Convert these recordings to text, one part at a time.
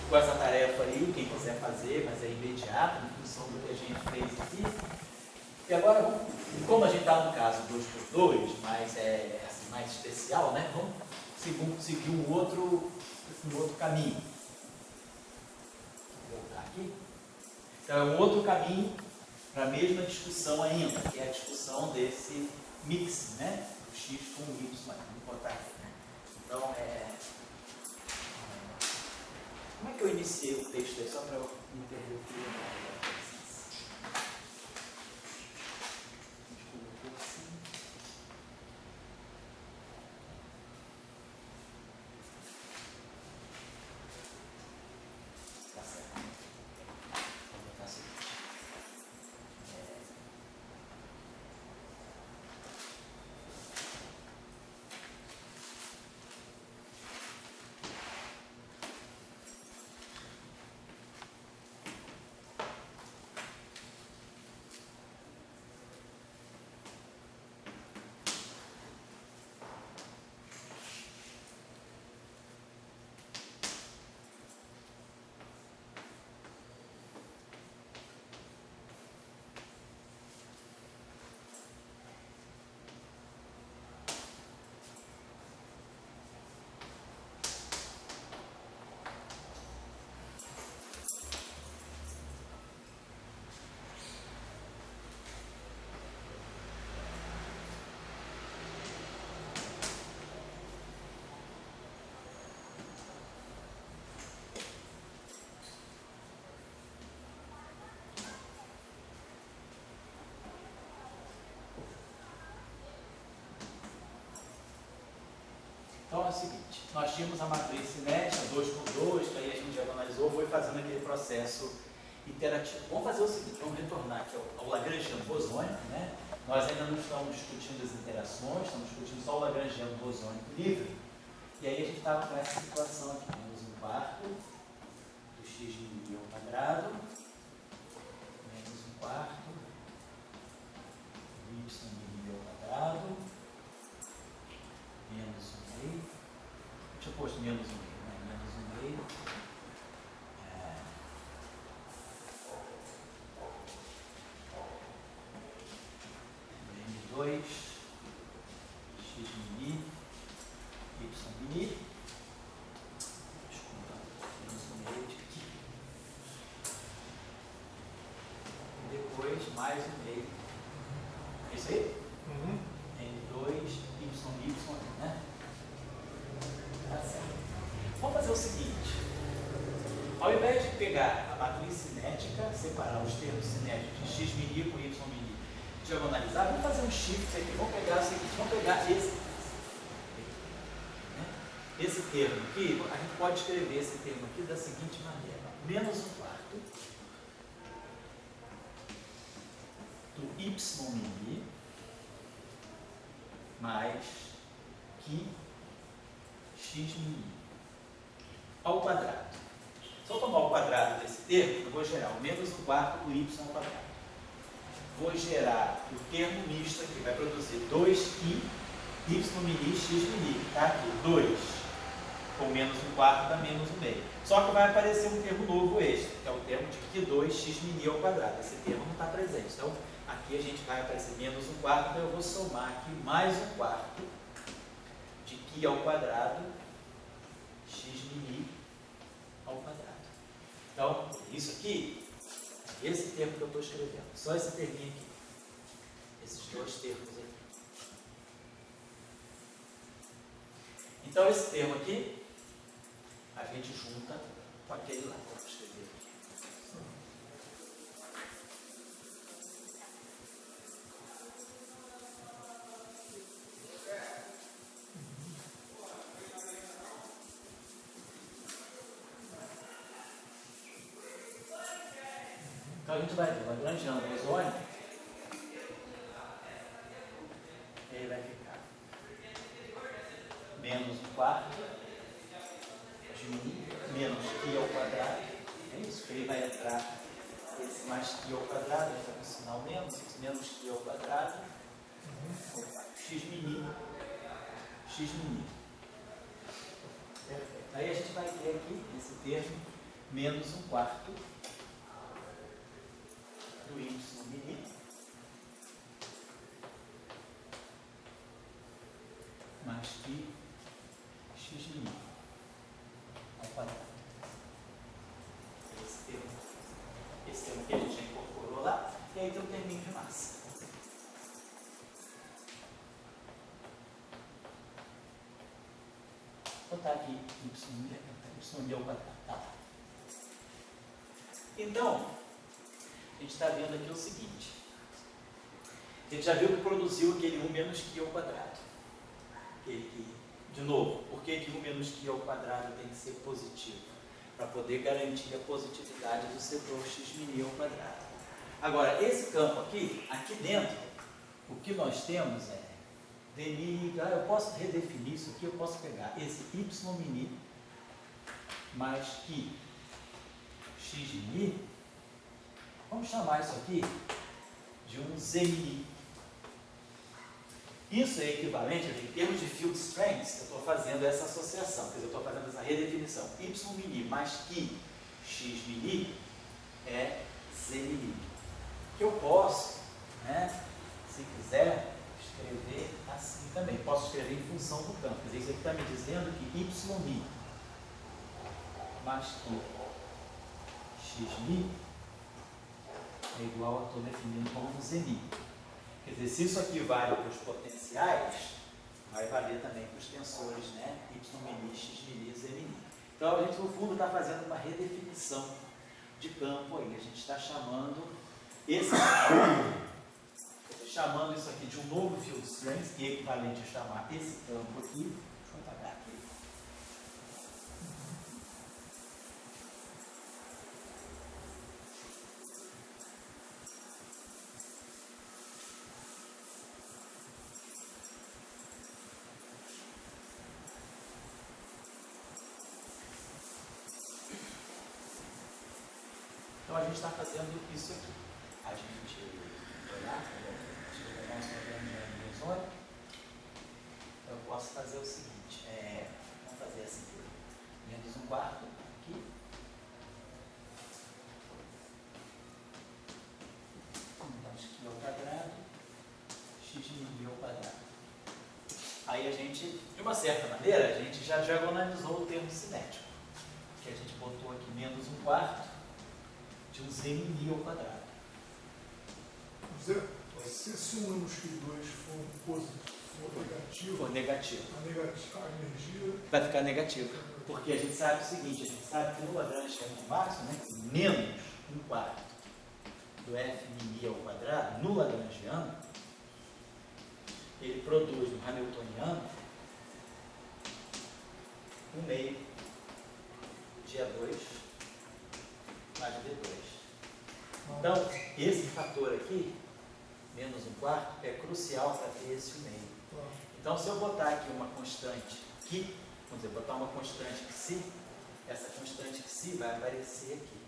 com essa tarefa aí, quem quiser fazer, mas é imediato, em função do que a gente fez aqui. E agora, como a gente está no caso 2x2, mas é assim, mais especial, né? Vamos seguir um outro caminho. Vou voltar aqui. Então, é um outro caminho para a mesma discussão ainda, que é a discussão desse mix, né? O x com o y, vamos botar aqui, né? Então, como é que eu iniciei o texto aí, só para eu entender o que eu Então é o seguinte, nós tínhamos a matriz cinética 2x2, que aí a gente diagonalizou, foi fazendo aquele processo interativo. Vamos fazer o seguinte, vamos retornar aqui ao Lagrangiano bosônico, né? Nós ainda não estamos discutindo as interações, estamos discutindo só o Lagrangiano bosônico livre. E aí a gente estava com essa situação aqui, menos 1/4 do x de ao quadrado, menos 1/4 do y de ao quadrado, menos 1/2, deixa eu pôr menos 1/2, né? Menos 1/2, menos 2, x mini, y mini, desculpa, menos 1/2 aqui, e depois mais 1/2, é isso aí? N2, y, né? Tá certo. Vamos fazer o seguinte, ao invés de pegar a matriz cinética, separar os termos cinéticos de x mini com y mini, diagonalizar, vamos fazer um shift aqui, vamos pegar o seguinte, vamos pegar esse, né? Esse termo aqui, a gente pode escrever esse termo aqui da seguinte maneira, menos 1/4 do y mini mais que x mini ao quadrado. Se eu tomar o quadrado desse termo, eu vou gerar o menos 1/4 do y ao quadrado. Vou gerar o termo misto aqui, vai produzir 2i y mini x mini, tá? Aqui, 2 com menos 1/4 dá menos 1/2. Só que vai aparecer um termo novo extra, que é o termo de que 2x mini ao quadrado. Esse termo não está presente. Então, aqui a gente vai aparecer menos 1/4, então eu vou somar aqui mais 1/4 de que ao quadrado x mini ao quadrado. Então, isso aqui, esse termo que eu estou escrevendo, só esse terminho aqui, esses dois termos aqui. Então, esse termo aqui, a gente junta com aquele lá. Vou escrever aqui. Então a gente vai ver o Lagrangiano bosônico, ele vai ficar menos 1/4 de menos que ao quadrado, é isso, que ele vai entrar esse mais que ao quadrado, vai ficar com o sinal menos que ao quadrado, x mini. Perfeito. Aí a gente vai ter aqui esse termo menos 1/4 do y mini mais que x mini ao quadrado. Esse termo que a gente já incorporou lá, e aí tem o terminho de massa. Vou botar aqui y mini ao quadrado. Tá lá. Então, a gente está vendo aqui o seguinte. A gente já viu que produziu aquele 1 menos qi ao quadrado. De novo, por que 1 menos qi ao quadrado tem que ser positivo? Para poder garantir a positividade do setor x mini ao quadrado. Agora, esse campo aqui dentro, o que nós temos é eu posso redefinir isso aqui, eu posso pegar esse y mini mais que x mini, vamos chamar isso aqui de um z mini. Isso é equivalente, em termos de field strengths, eu estou fazendo essa associação, quer dizer, eu estou fazendo essa redefinição. Y mini mais que x mini é z mini. Que eu posso, se quiser, escrever assim também. Posso escrever em função do campo. Quer dizer, isso aqui está me dizendo que y mini mais que x mini é igual a, estou definindo como z mini. Quer dizer, se isso aqui vale para os potenciais, vai valer também para os tensores, y mini, x mini e z mini. Então, a gente, no fundo, está fazendo uma redefinição de campo aí. A gente está chamando chamando isso aqui de um novo field strength, que é equivalente a chamar esse campo aqui. Deixa eu apagar aqui. Então a gente está fazendo isso aqui. A gente olhar, nós podemos zona. Eu posso fazer o seguinte, vamos fazer assim, menos 1/4 aqui. Vamos aqui ao quadrado, x mini ao quadrado. Aí a gente, de uma certa maneira, a gente já diagonalizou o termo cinético. Que a gente botou aqui menos 1/4 de um z mini ao quadrado. Zé, se esse 1 menos q2 for negativo, a energia vai ficar negativa. Porque a gente sabe o seguinte, a gente sabe que no Lagrange máximo, menos 1/4 do f mini ao quadrado, no lagrangiano, ele produz no hamiltoniano 1/2 de A2 mais D2. Então, esse fator aqui, menos 1/4, é crucial para ter esse 1/2. Então, se eu botar aqui uma constante que, vamos dizer, botar uma constante psi, essa constante psi vai aparecer aqui.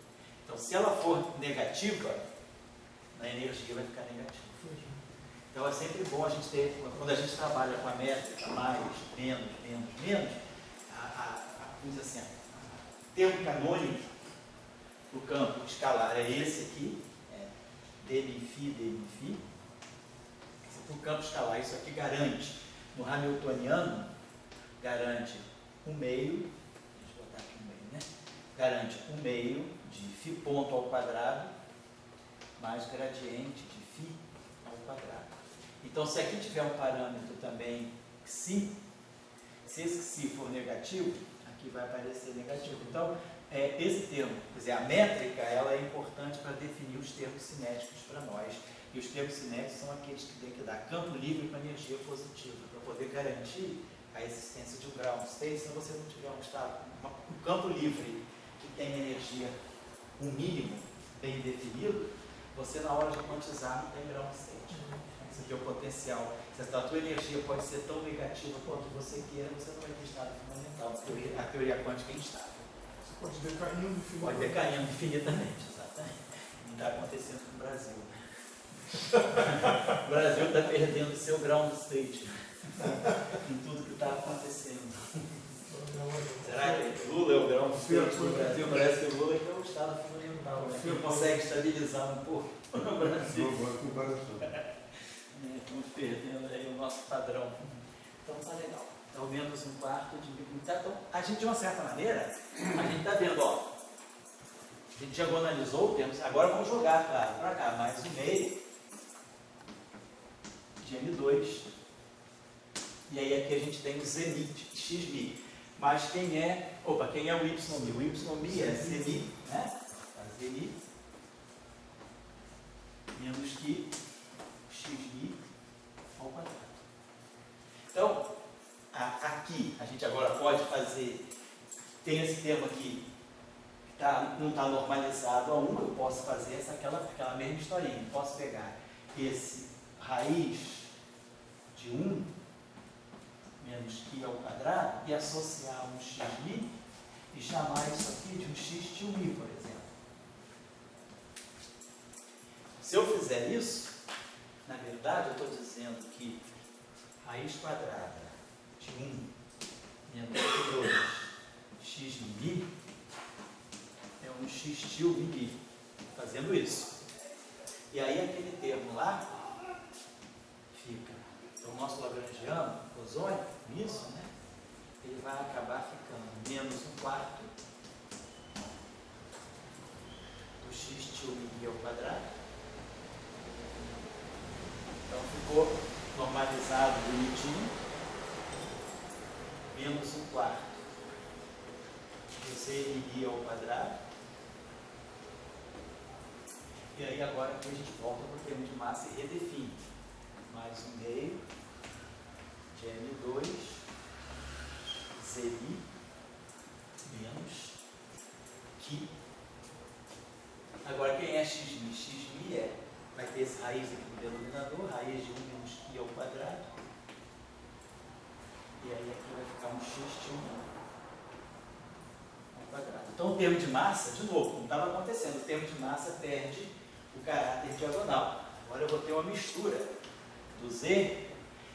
Então, se ela for negativa, a energia vai ficar negativa. Então, é sempre bom a gente ter, quando a gente trabalha com a métrica mais, menos, vamos dizer assim, o termo canônico do campo escalar é esse aqui, d-φ. O campo escalar, isso aqui garante, no hamiltoniano, garante 1/2, deixa eu botar aqui 1/2, garante 1/2 de φ ponto ao quadrado mais gradiente de φ ao quadrado. Então, se aqui tiver um parâmetro também xi, se esse xi for negativo, aqui vai aparecer negativo. Então, esse termo, quer dizer, a métrica, ela é importante para definir os termos cinéticos para nós. E os termos cinéticos são aqueles que têm que dar campo livre para energia positiva, para poder garantir a existência de um ground state. Se você não tiver um campo livre que tem energia, um mínimo bem definido, você na hora de quantizar não tem ground state. Isso aqui é o potencial. Se a tua energia pode ser tão negativa quanto você queira, você não vai ter estado fundamental. A teoria quântica é instável. Você pode decaindo infinitamente. Pode decaindo infinitamente, exatamente. Não está acontecendo no Brasil. O Brasil está perdendo seu ground state em tudo que está acontecendo. Será que Lula é o grão forte do Brasil? Parece que o Lula é o Estado fundamental, né? Que consegue estabilizar um pouco o Brasil. Estamos perdendo aí o nosso padrão. Então tá legal. Então, menos um quarto de então, a gente, de uma certa maneira, a gente está vendo, ó. A gente diagonalizou, temos, agora vamos jogar, claro, para cá, mais um meio de M2. E aí aqui a gente tem o Zmi, Xmi. Mas quem é o YMi? O YMi é Zmi, né? Zmi menos que Xmi ao quadrado. Então, aqui a gente agora pode fazer, tem esse termo aqui, que não está normalizado a 1, eu posso fazer aquela mesma historinha. Eu posso pegar esse raiz de 1 menos que ao quadrado e associar um xmi e chamar isso aqui de um x tio mi, por exemplo. Se eu fizer isso, na verdade eu estou dizendo que raiz quadrada de 1 menos que 2 x mi é um x tio mi, fazendo isso. E aí aquele termo lá fica, então o nosso lagrangiano, cosônico, isso, né? Ele vai acabar ficando menos um quarto do x tio mi ao quadrado. Então ficou normalizado bonitinho, menos um quarto do Zmi ao quadrado. E aí agora aqui a gente volta para o termo de massa e redefine. Mais um meio de M2 Zmi menos que. Agora quem é Xmi? Xmi vai ter esse raiz aqui no denominador, raiz de 1 menos que ao quadrado. E aí aqui vai ficar um x tio ao quadrado. Então o termo de massa, de novo, como estava acontecendo, o termo de massa perde o caráter diagonal. Agora eu vou ter uma mistura do Z,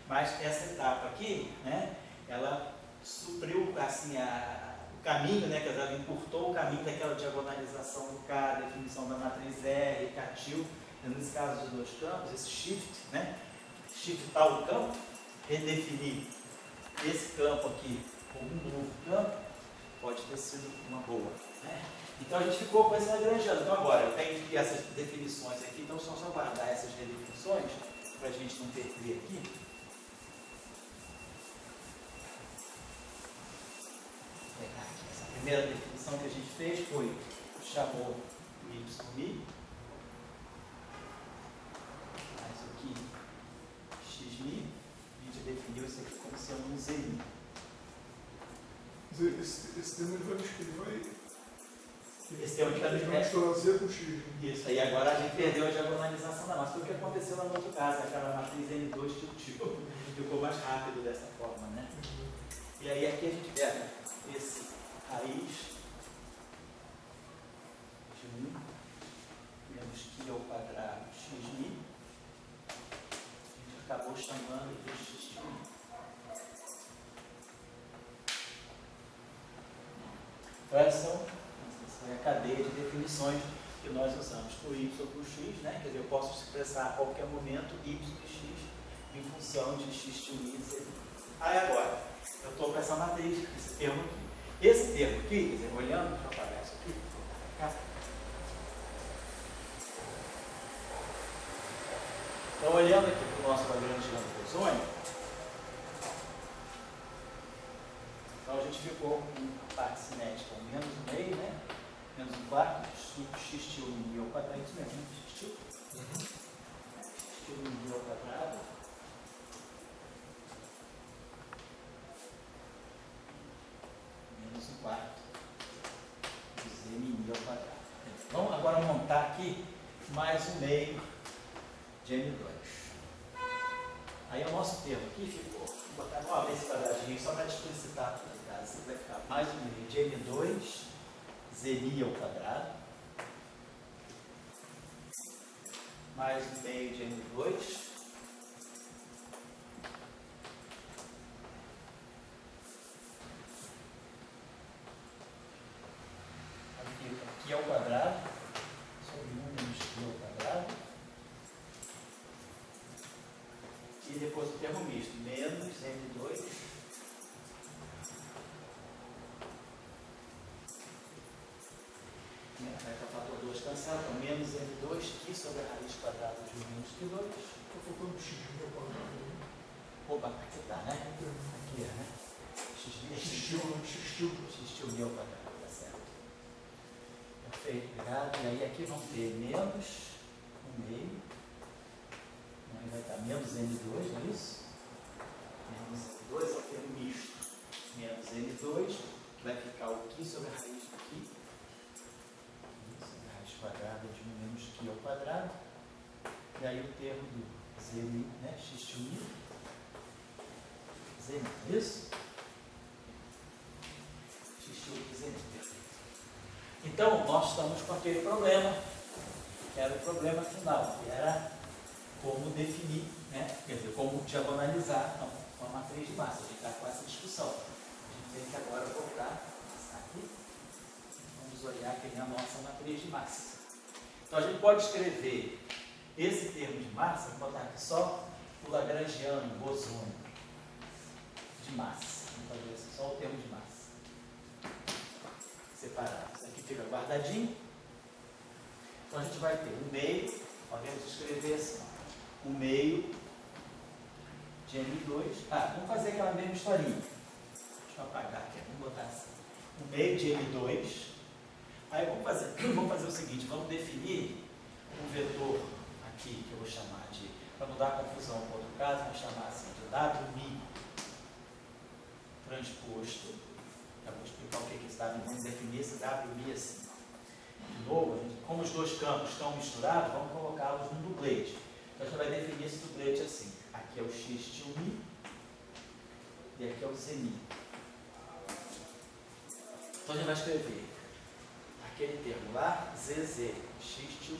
mas essa etapa aqui, né, ela supriu assim, o caminho, né, ela encurtou o caminho daquela diagonalização do K, definição da matriz R, Catil, nesse caso de dois campos, esse shift, né, shiftar o campo, redefinir esse campo aqui como um novo campo, pode ter sido uma boa, né? Então a gente ficou com esse lagrangiano. Então agora eu tenho que essas definições aqui, então só guardar essas redefinições para a gente não perder aqui. Essa primeira definição que a gente fez foi, chamou o YMi, mais aqui Xmi, a gente definiu isso aqui como sendo um Zmi. Esse termo ele vai escrever. Esse termo vai misturar Z com X. Isso, aí agora a gente perdeu a diagonalização da massa. Foi o que aconteceu lá no outro caso, aquela matriz N2 tipo, ficou mais rápido dessa forma, né? E aí aqui a gente pega esse raiz de 1 menos que ao quadrado xmi, a gente acabou chamando de x tio mi. Então essa é a cadeia de definições que nós usamos para o y ou para o x, né? Quer dizer, eu posso expressar a qualquer momento y e x em função de x tio mi e z. Aí agora, eu estou com essa matriz, esse termo aqui. Esse termo aqui, quer dizer, olhando, deixa eu apagar isso aqui, vou cá. Então, olhando aqui para o nosso lagrangiano cosônico, então a gente ficou com a parte cinética menos um meio, né? Menos um quarto, x tio mi ao quadrado, isso mesmo, né? X tio mi ao quadrado. Menos um quarto do Zmi ao quadrado. Vamos agora montar aqui mais um meio de M2. Aí o nosso termo aqui ficou, vou botar uma vez esse quadradinho só para explicitar tudo. Assim vai ficar mais um meio de M2 Zmi ao quadrado, mais um meio de M2 Q ao quadrado sobre 1 menos Q ao quadrado. E depois o termo misto, menos M2 vai para o fator 2 cancela, então menos M2 Q sobre a raiz quadrada de 1 menos Q2. Estou faltando x ao quadrado. Opa, aqui está, né? Aqui é, né? X mil ao quadrado, tá certo. Perfeito, obrigado. E aí aqui vão ter menos 1 meio. Aí vai estar menos M2, não é isso? Menos M2 é o termo misto. Menos M2, que vai ficar o Q sobre a raiz do Q. Sobre a raiz quadrada de 1 menos Q ao quadrado. E aí o termo do Z, né? X mil. Z, isso? Então, nós estamos com aquele problema, que era o problema final, que era como definir, né? Quer dizer, como diagonalizar uma matriz de massa. A gente está com essa discussão. A gente tem que agora voltar, passar aqui, vamos olhar aqui na nossa matriz de massa. Então, a gente pode escrever esse termo de massa, vou botar aqui só o lagrangiano bosônico de massa. Vamos fazer assim, só o termo de massa. Separado. Isso aqui fica guardadinho. Então a gente vai ter 1 meio, podemos escrever assim, 1 meio de M2. Vamos fazer aquela mesma historinha. Deixa eu apagar aqui, vamos botar assim. 1 meio de M2. Aí vamos fazer o seguinte, vamos definir um vetor aqui, que eu vou chamar de, para não dar confusão com outro caso, vamos chamar assim de WMI transposto. Já vou explicar o que é esse W, vamos definir esse WMI assim. De novo, como os dois campos estão misturados, vamos colocá-los num duplete. Então a gente vai definir esse duplete assim. Aqui é o X til Mi e aqui é o Z Mi. Então a gente vai escrever aquele termo lá, ZZ, X til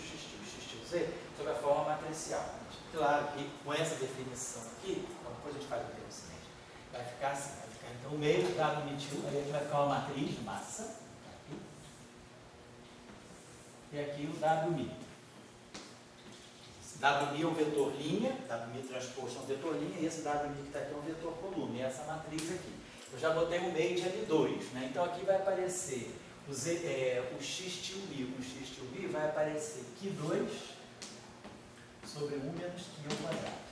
Z, sob a forma matricial. Claro que com essa definição aqui, depois a gente faz o termo seguinte, vai ficar assim. Então, o meio do W metil, aí aqui vai ficar uma matriz de massa. Aqui. E aqui o WMI. Esse WMI é um vetor linha, WMI transposto é um vetor linha, e esse WMI que está aqui é um vetor coluna. E essa matriz aqui. Eu já botei o meio de M2, né? Então aqui vai aparecer o X til Mi com X til Mi, vai aparecer Q2 sobre 1 menos Q ao quadrado.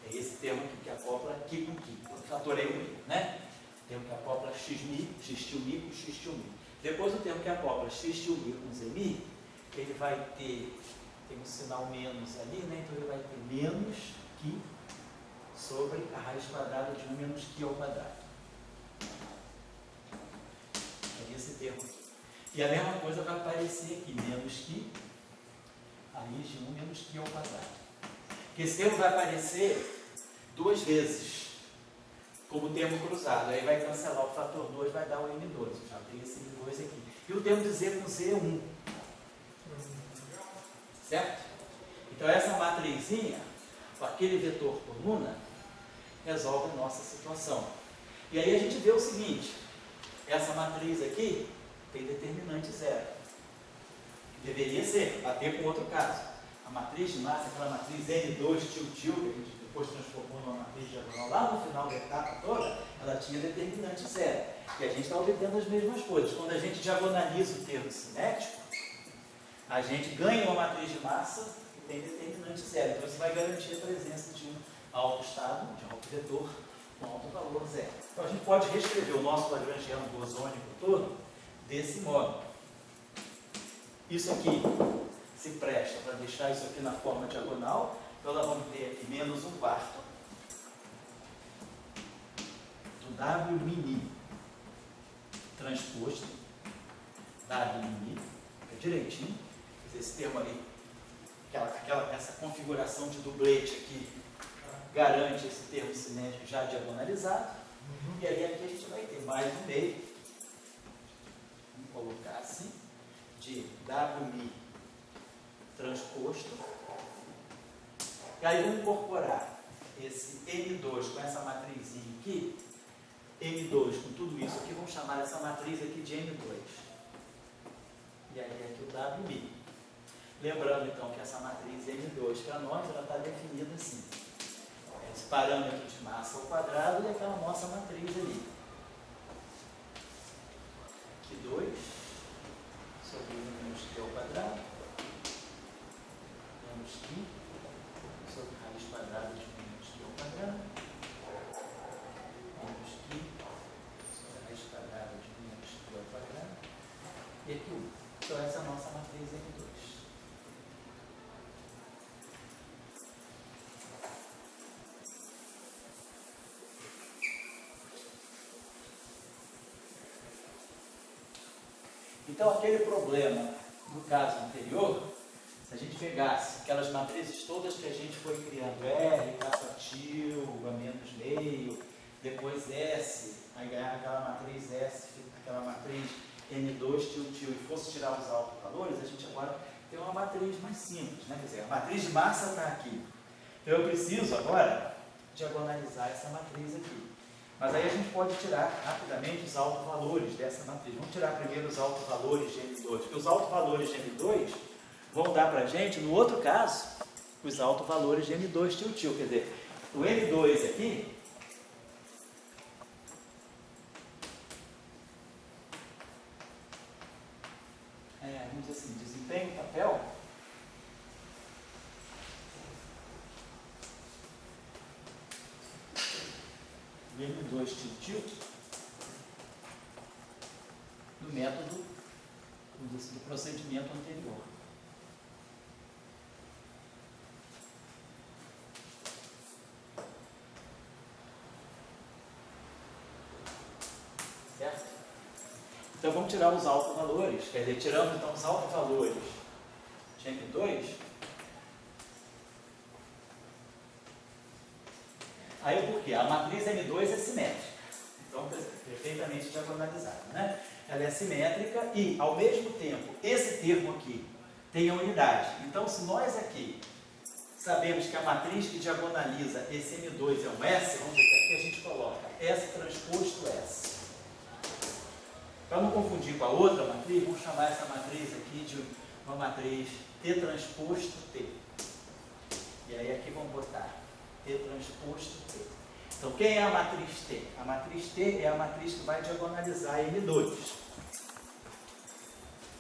É esse termo aqui que acopla Q com Q. Eu fatorei o Mi, né? O termo que acopla X til Mi com X til Mi. Depois o termo que acopla X til Mi com Z Mi, ele vai ter, tem um sinal menos ali, né? Então ele vai ter menos Q sobre a raiz quadrada de 1 menos Q ao quadrado. É esse termo aqui. E a mesma coisa vai aparecer aqui, menos Q, raiz de 1 menos Q ao quadrado. Que esse termo vai aparecer 2 vezes, como termo cruzado. Aí vai cancelar o fator 2, vai dar o M2. Eu já tenho esse M2 aqui. E o termo de Z com Z é 1. Certo? Então essa matrizinha, com aquele vetor coluna, resolve a nossa situação. E aí a gente vê o seguinte, essa matriz aqui tem determinante zero. Deveria ser, bater com outro caso. A matriz de massa, aquela matriz N2 til-til, que a gente depois transformou numa matriz diagonal, lá no final da etapa toda, ela tinha determinante zero. E a gente está obtendo as mesmas coisas. Quando a gente diagonaliza o termo cinético, a gente ganha uma matriz de massa que tem determinante zero. Então isso vai garantir a presença de um alto estado, de um alto vetor, com alto valor zero. Então a gente pode reescrever o nosso lagrangiano bosônico todo desse modo. Isso aqui se presta para deixar isso aqui na forma diagonal. Então nós vamos ter aqui menos 1/4 do W mini transposto, W mini, fica direitinho. Esse termo aí, essa configuração de dublete aqui, garante esse termo cinético já diagonalizado. E aí aqui a gente vai ter mais um meio, vamos colocar assim, de WMI transposto. E aí vamos incorporar esse M2 com essa matrizinha aqui, M2 com tudo isso aqui, vamos chamar essa matriz aqui de M2. E aí aqui o WI. Lembrando então que essa matriz M2 para nós ela está definida assim. Esse parâmetro de massa ao quadrado e aquela nossa matriz ali. Aqui 2 sobre 1 menos Q ao quadrado. Menos Q sobre raiz quadrada de 1 menos Q ao quadrado. Menos Q sobre raiz quadrada de 1 menos Q ao quadrado. E aqui 1. Então essa é a nossa matriz M2. Então, aquele problema do caso anterior, se a gente pegasse aquelas matrizes todas que a gente foi criando, R, tilde, a menos meio, depois S, aí ganhar aquela matriz S, aquela matriz N2, tilde, e fosse tirar os autovalores, a gente agora tem uma matriz mais simples, né? Quer dizer, a matriz de massa está aqui. Então, eu preciso agora diagonalizar essa matriz aqui. Mas aí a gente pode tirar rapidamente os autovalores dessa matriz. Vamos tirar primeiro os autovalores de M2, porque os autovalores de M2 vão dar para a gente, no outro caso, os autovalores de M2 tilde. Quer dizer, o M2 aqui, vamos dizer assim, desempenho, papel, o M2 tilde do método, do procedimento anterior. Certo? Então vamos tirar os autovalores, quer dizer, tirando então os autovalores de M2, aí por quê? A matriz M2 é simétrica, então perfeitamente diagonalizada, né? Ela é simétrica e, ao mesmo tempo, esse termo aqui tem a unidade. Então, se nós aqui sabemos que a matriz que diagonaliza esse M2 é um S, vamos ver que aqui a gente coloca S transposto S. Para não confundir com a outra matriz, vamos chamar essa matriz aqui de uma matriz T transposto T. E aí aqui vamos botar T transposto T. Então, quem é a matriz T? A matriz T é a matriz que vai diagonalizar M2.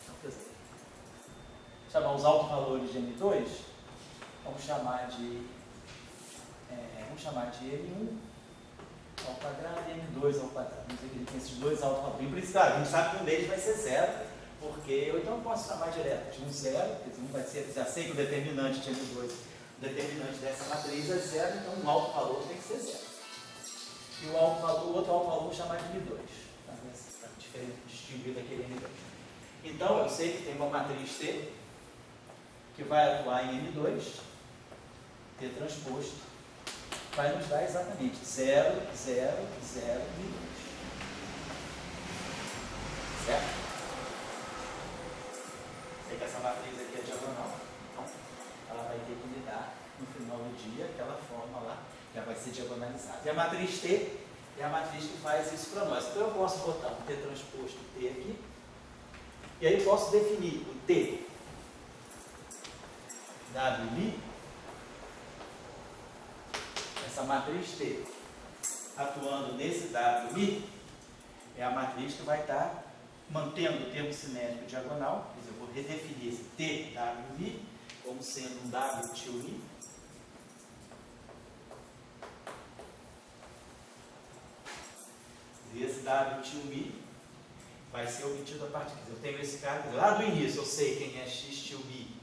Então, quer dizer, chamar os autovalores de M2, vamos chamar de M1 ao quadrado e M2 ao quadrado. Vamos dizer que ele tem esses dois autovalores. Em princípio, claro, a gente sabe que um deles vai ser zero, porque eu então posso chamar direto de um zero, quer dizer, um vai ser, já sei que o determinante de M2, o determinante dessa matriz é zero, então um autovalor tem que ser zero. E o outro autovalor vou chamar de M2, para distinguir daquele M2. Então, eu sei que tem uma matriz T, que vai atuar em M2, T transposto, vai nos dar exatamente 0, 0, 0 e 2. Certo? Sei que essa matriz aqui é diagonal, então ela vai ter que me dar, no final do dia, aquela forma lá, já vai ser diagonalizada. E a matriz T é a matriz que faz isso para nós. Então eu posso botar um T transposto T aqui, e aí eu posso definir o T WI, essa matriz T atuando nesse WI, é a matriz que vai estar mantendo o termo simétrico diagonal, quer dizer, eu vou redefinir esse TWI como sendo um W tilde. E esse W tilde vai ser obtido a partir, eu tenho esse cara, lá do início eu sei quem é X tilde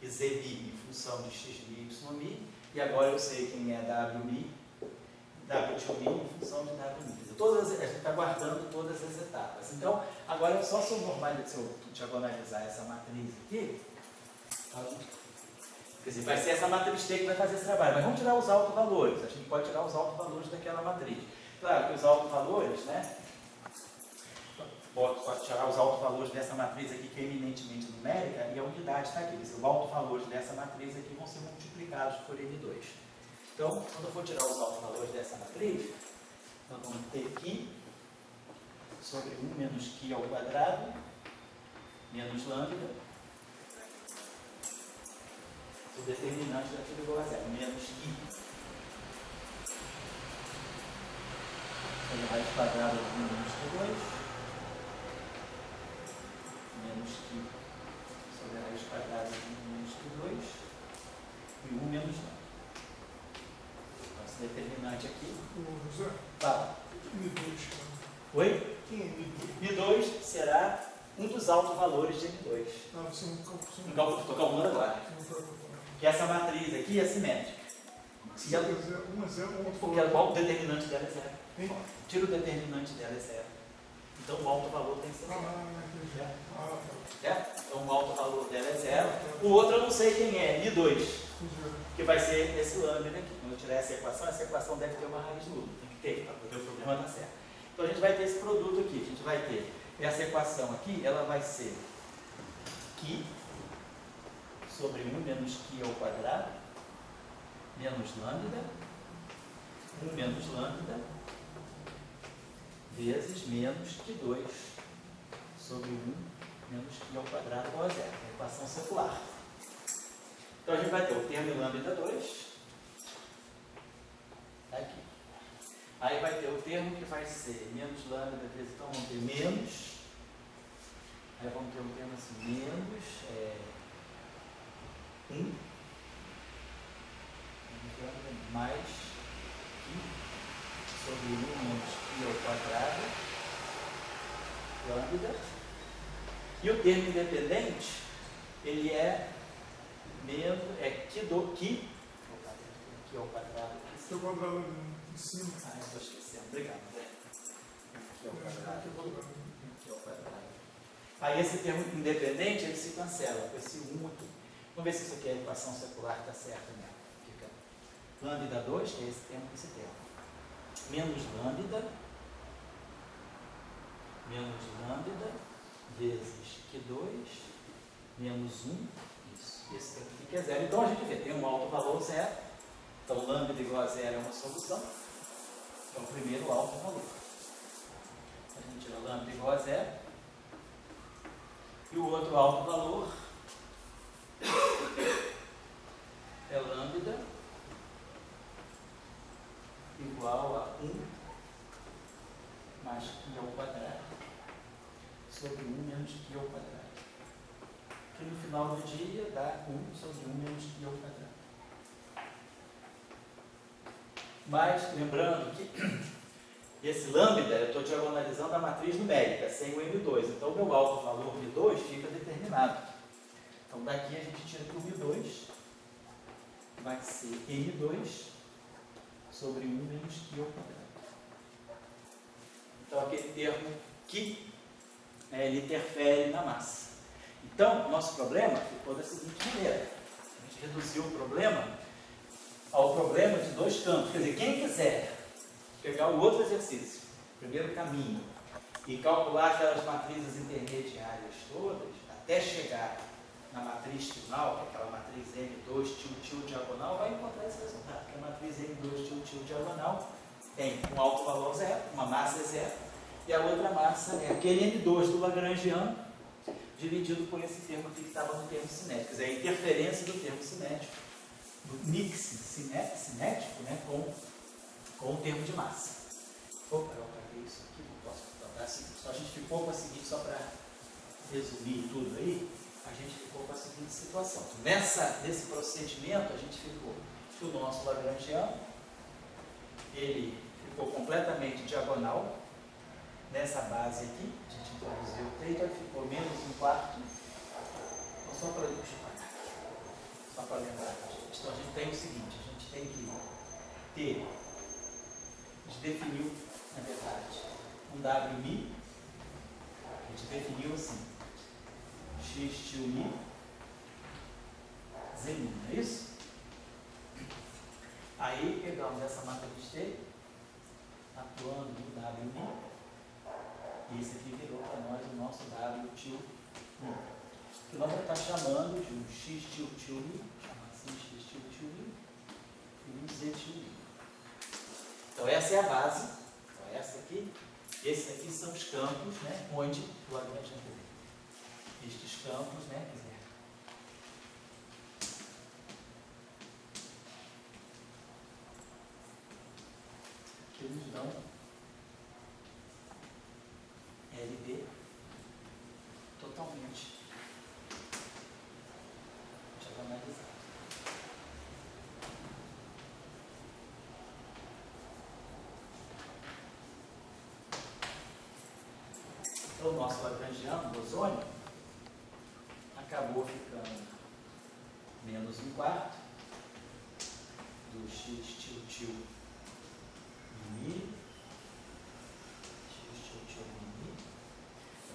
e Z mi em função de X mi e Y mi, e agora eu sei quem é W mi, W tilde em função de W mi. A gente está guardando todas as etapas. Então, agora só se eu diagonalizar essa matriz aqui, quer dizer, vai ser essa matriz T que vai fazer esse trabalho. Mas vamos tirar os autovalores. A gente pode tirar os autovalores daquela matriz. Claro que os autovalores, né? Pode tirar os autovalores dessa matriz aqui, que é eminentemente numérica, e a unidade está aqui. Quer dizer, os autovalores dessa matriz aqui vão ser multiplicados por N2. Então, quando eu for tirar os autovalores dessa matriz, nós vamos ter Q sobre 1 menos Q ao quadrado menos lambda, o determinante da tudo igual a zero, menos i. Então, raiz quadrada de 1 menos q2, menos q sobre a raiz quadrada de 1 menos q2, e 1 menos lambda. Então, esse determinante aqui. Ô, José, Fala. M2, cara. Oi? Quem é M2? M2 será um dos altos valores de M2. Ah, você não calcula. Estou calculando agora. Não está calculando. Que essa matriz aqui é simétrica. Se ela quiser 1 é 0, 1 é Porque o determinante dela é zero. Hein? Tira o determinante dela é zero. Então o alto valor tem que ser zero. entendi. É. Tá. Certo? Então o alto valor dela é zero. O outro eu não sei quem é, I2. Entendi. Que vai ser esse lambda aqui. Quando eu tirar essa equação deve ter uma raiz de lambda. Tem que ter, para poder o problema dar certo. Então a gente vai ter esse produto aqui. A gente vai ter essa equação aqui, ela vai ser Q sobre 1 menos Q ao quadrado, menos lambda, 1 menos lambda, vezes menos Q2 sobre 1 menos Q ao quadrado igual a zero. É a equação circular. Então a gente vai ter o termo lambda 2, aqui. Aí vai ter o termo que vai ser menos lambda vezes, então vamos ter menos, aí vamos ter um termo assim, menos 1, menos lambda mais Q sobre 1 menos Q ao quadrado, lambda. E o termo independente, ele é menos, Q ao quadrado. Seu quadrado em cima. Ah, eu estou esquecendo. Obrigado, André. Q ao quadrado. Q ao quadrado. Aí esse termo independente, ele se cancela com esse 1 aqui. Vamos ver se isso aqui é a equação circular está certa mesmo. Fica lambda 2, que é esse termo com esse termo. Menos lambda, vezes Q2, menos 1. Isso. Esse termo aqui que é zero. Então a gente vê, tem um alto valor zero. Então, lambda igual a zero é uma solução. É o primeiro alto valor. A gente tira lambda igual a zero. E o outro alto valor é lambda igual a 1 mais Q ao quadrado sobre 1 menos Q ao quadrado. Que no final do dia dá 1 sobre 1 menos Q ao quadrado. Mas, lembrando que esse lambda, eu estou diagonalizando a matriz numérica, sem o M2. Então, o meu alto valor M2 fica determinado. Então, daqui a gente tira que o M2 vai ser M2 sobre 1 menos Q ao quadrado. Então, aquele termo que ele interfere na massa. Então, nosso problema ficou da seguinte maneira. A gente reduziu o problema ao problema de dois campos. Quer dizer, quem quiser pegar o outro exercício, primeiro caminho, e calcular aquelas matrizes intermediárias todas, até chegar na matriz final, que é aquela matriz M2 tio diagonal, vai encontrar esse resultado. Que a matriz M2 tio diagonal tem um alto valor zero, uma massa é zero, e a outra massa é aquele M2 do Lagrangiano, dividido por esse termo aqui que estava no termo cinético. Quer dizer, a interferência do termo cinético, do mix cinético, né, com o termo de massa. Opa, eu apaguei isso aqui, não posso botar assim. Só a gente ficou com a seguinte, só para resumir tudo aí, a gente ficou com a seguinte situação. Nesse procedimento, a gente ficou que o nosso Lagrangiano, ele ficou completamente diagonal nessa base aqui, a gente introduziu o θ, ele ficou menos 1/4. Então, só para lembrar, gente. Então, a gente tem o seguinte, a gente tem que ter, a gente definiu, na verdade, um WMI, a gente definiu assim, x tio mi, z mi, não é isso? Aí, pegamos essa matriz T, atuando no WMI, e esse aqui virou para nós o nosso W tio mi, que nós vamos estar chamando de um x tio mi, chamar assim x tio mi, e um z tio mi. Então essa é a base, então essa aqui, esses aqui são os campos, né, onde o Lagrangiano estes campos, né? Quer dizer, que nos dão LB totalmente diagonalizado. Então, o nosso lagrangiano, bosônio, acabou ficando menos 1/4 do x tilde mi. X tilde mi.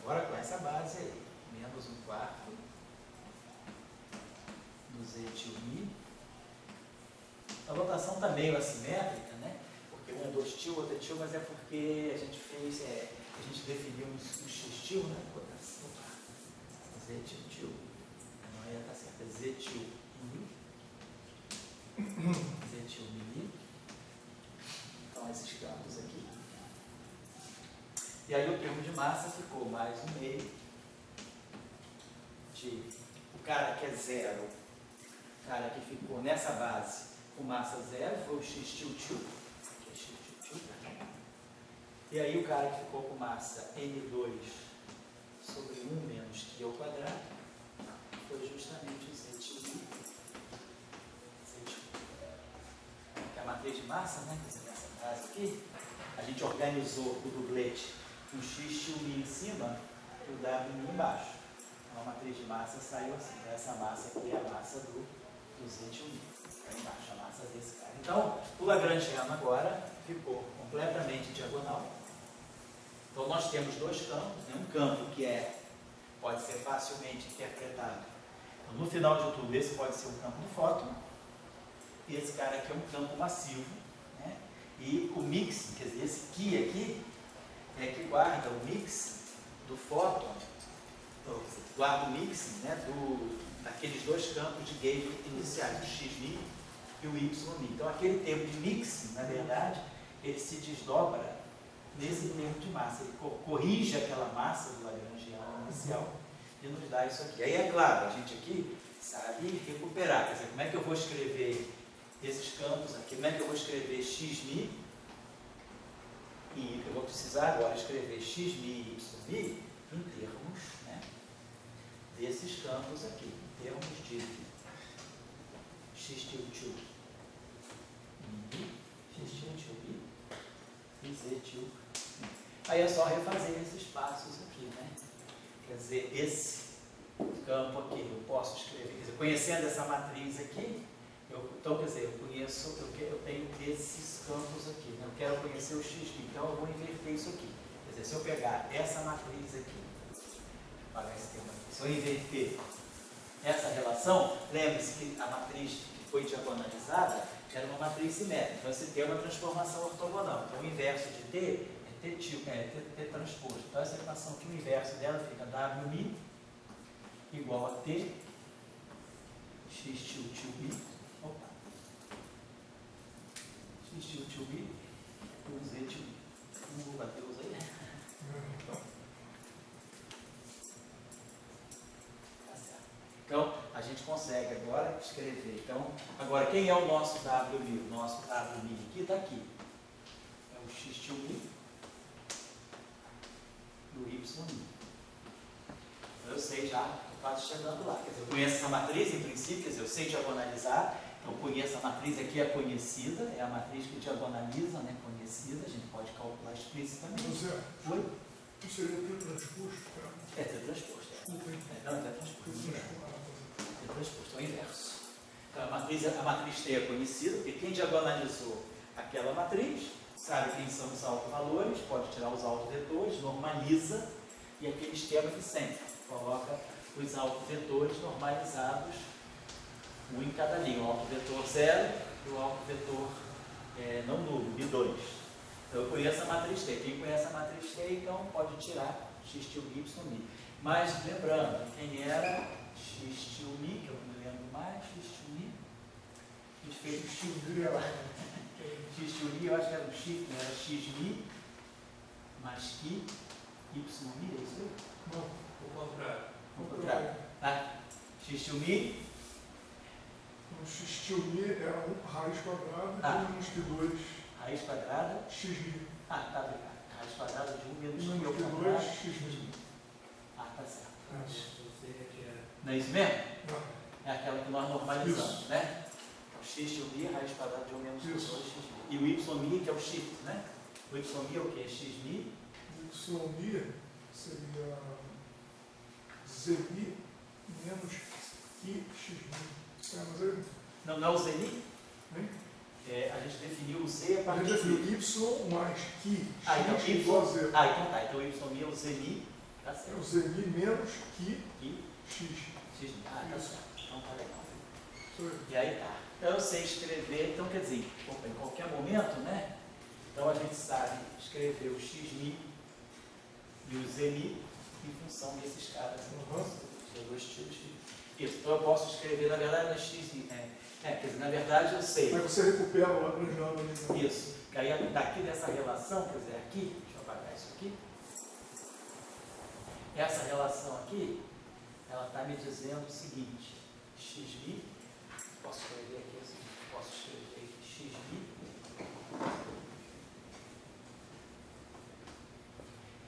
Agora com essa base aí, menos 1/4 do z tilde mi. A notação está meio assimétrica, né? Porque um é 2 til, outro é til, mas é porque a gente fez, a gente definiu um x til, né? Z til. Não ia estar certo, é z til mi. Z til mi. Então esses campos aqui. E aí o termo de massa ficou mais um meio de o cara que é zero, o cara que ficou nessa base com massa zero foi o x til til, que é x til til. E aí o cara que ficou com massa N2 sobre 1 menos Q ao quadrado foi justamente o Z til mi. Que é a matriz de massa, né? Nessa base aqui, a gente organizou o dublete com x til mi em cima e o W embaixo. Então a matriz de massa saiu assim. Essa massa aqui é a massa do Z til mi. Está embaixo, a massa desse cara. Então, o lagrangiano agora ficou completamente diagonal. Então, nós temos dois campos, né? Um campo que pode ser facilmente interpretado. Então, no final de tudo, esse pode ser o campo do fóton. E esse cara aqui é um campo massivo. Né? E o mix, quer dizer, esse Ki aqui, é que guarda o mix do fóton, guarda o mix, né, daqueles dois campos de gauge iniciais, o xmi e o ymi. Então, aquele termo de mix, na verdade, ele se desdobra nesse termo de massa. Ele corrige aquela massa do lagrangiano inicial e nos dá isso aqui. Aí, é claro, a gente aqui sabe recuperar. Quer dizer, como é que eu vou escrever esses campos aqui? Como é que eu vou escrever xmi? E eu vou precisar agora escrever xmi e ymi em termos, né, desses campos aqui, em termos de x til til mi, x til til mi e z til mi. Aí é só refazer esses passos aqui, né? Quer dizer, esse campo aqui eu posso escrever, quer dizer, conhecendo essa matriz aqui, então, quer dizer, eu tenho esses campos aqui, né? Eu quero conhecer o x, então eu vou inverter isso aqui. Quer dizer, se eu pegar essa matriz aqui, olha esse termo aqui, se eu inverter essa relação, lembre-se que a matriz que foi diagonalizada era uma matriz simétrica, então esse termo é uma transformação ortogonal. Então o inverso de T é T transposto. Então essa relação aqui, o inverso dela fica Wmi igual a T x til til mi. Opa! X til til mi por Z til mi. Não vou bater os aí. Tá certo. Então, a gente consegue agora escrever. Então, agora, quem é o nosso Wmi? O nosso Wmi aqui está aqui. É o x til mi e o ymi. Eu sei já, estou quase chegando lá. Quer dizer, eu conheço essa matriz, em princípio, quer dizer, eu sei diagonalizar, então eu conheço a matriz aqui, é conhecida, é a matriz que diagonaliza, né, conhecida, a gente pode calcular explicitamente. José, Oi? isso seria T transposto, cara? É T transposto. Desculpa, hein? Não, é T transposto. T T transposto, é o inverso. Então, a matriz T é conhecida, porque quem diagonalizou aquela matriz sabe quem são os autovalores, pode tirar os autovetores, normaliza, e aquele esquema de sempre. Coloca os autovetores normalizados, um em cada linha, o autovetor 0 e o autovetor não nulo, B2. Então eu conheço a matriz T. Quem conhece a matriz T, então pode tirar x til ymi. Mas lembrando, quem era x til mi, que eu não me lembro mais, x til mi, a gente fez o x lá. X til mi, eu acho que era um x, não era xmi, mais que ymi, é isso aí? Não. O contrário. Ao contrário. X til mi. Então, x til mi era raiz quadrada de 1 menos q2 Raiz quadrada. x mi. Ah, tá, obrigado. Raiz quadrada de 1 menos 1 q ao menos quadrado. q2 x mi. Ah, tá certo. É. Não é isso mesmo? Não. É aquela que nós normalizamos, Isso. né? O x til mi, raiz quadrada de 1 menos q2 Isso. x mi. E o y mi, que é o x, né? O y mi é o quê? X mi. Y mi seria z mi menos q x mi. Mas aí, Não é o z mi? hein? A gente definiu o z a A partir gente definiu de... y mais q então x y... igual a z. Ah, então tá. Então o y mi é o z mi. Tá É o certo. z mi menos q E x. x mi. Ah, tá Isso. certo. Então tá legal. Isso aí. E aí tá. Então eu sei escrever, então quer dizer, em qualquer momento, né? Então a gente sabe escrever o x mi e o z mi em função desses caras. Os dois tipos de... Isso. Então eu posso escrever, na verdade, não é x mi. Quer dizer, na verdade eu sei. Aí você recupera o Lagrangiano ali. Né? Isso. Que aí daqui dessa relação, quer dizer, aqui, deixa eu apagar isso aqui. Essa relação aqui, ela está me dizendo o seguinte, xv, posso escrever aqui assim, posso escrever aqui xv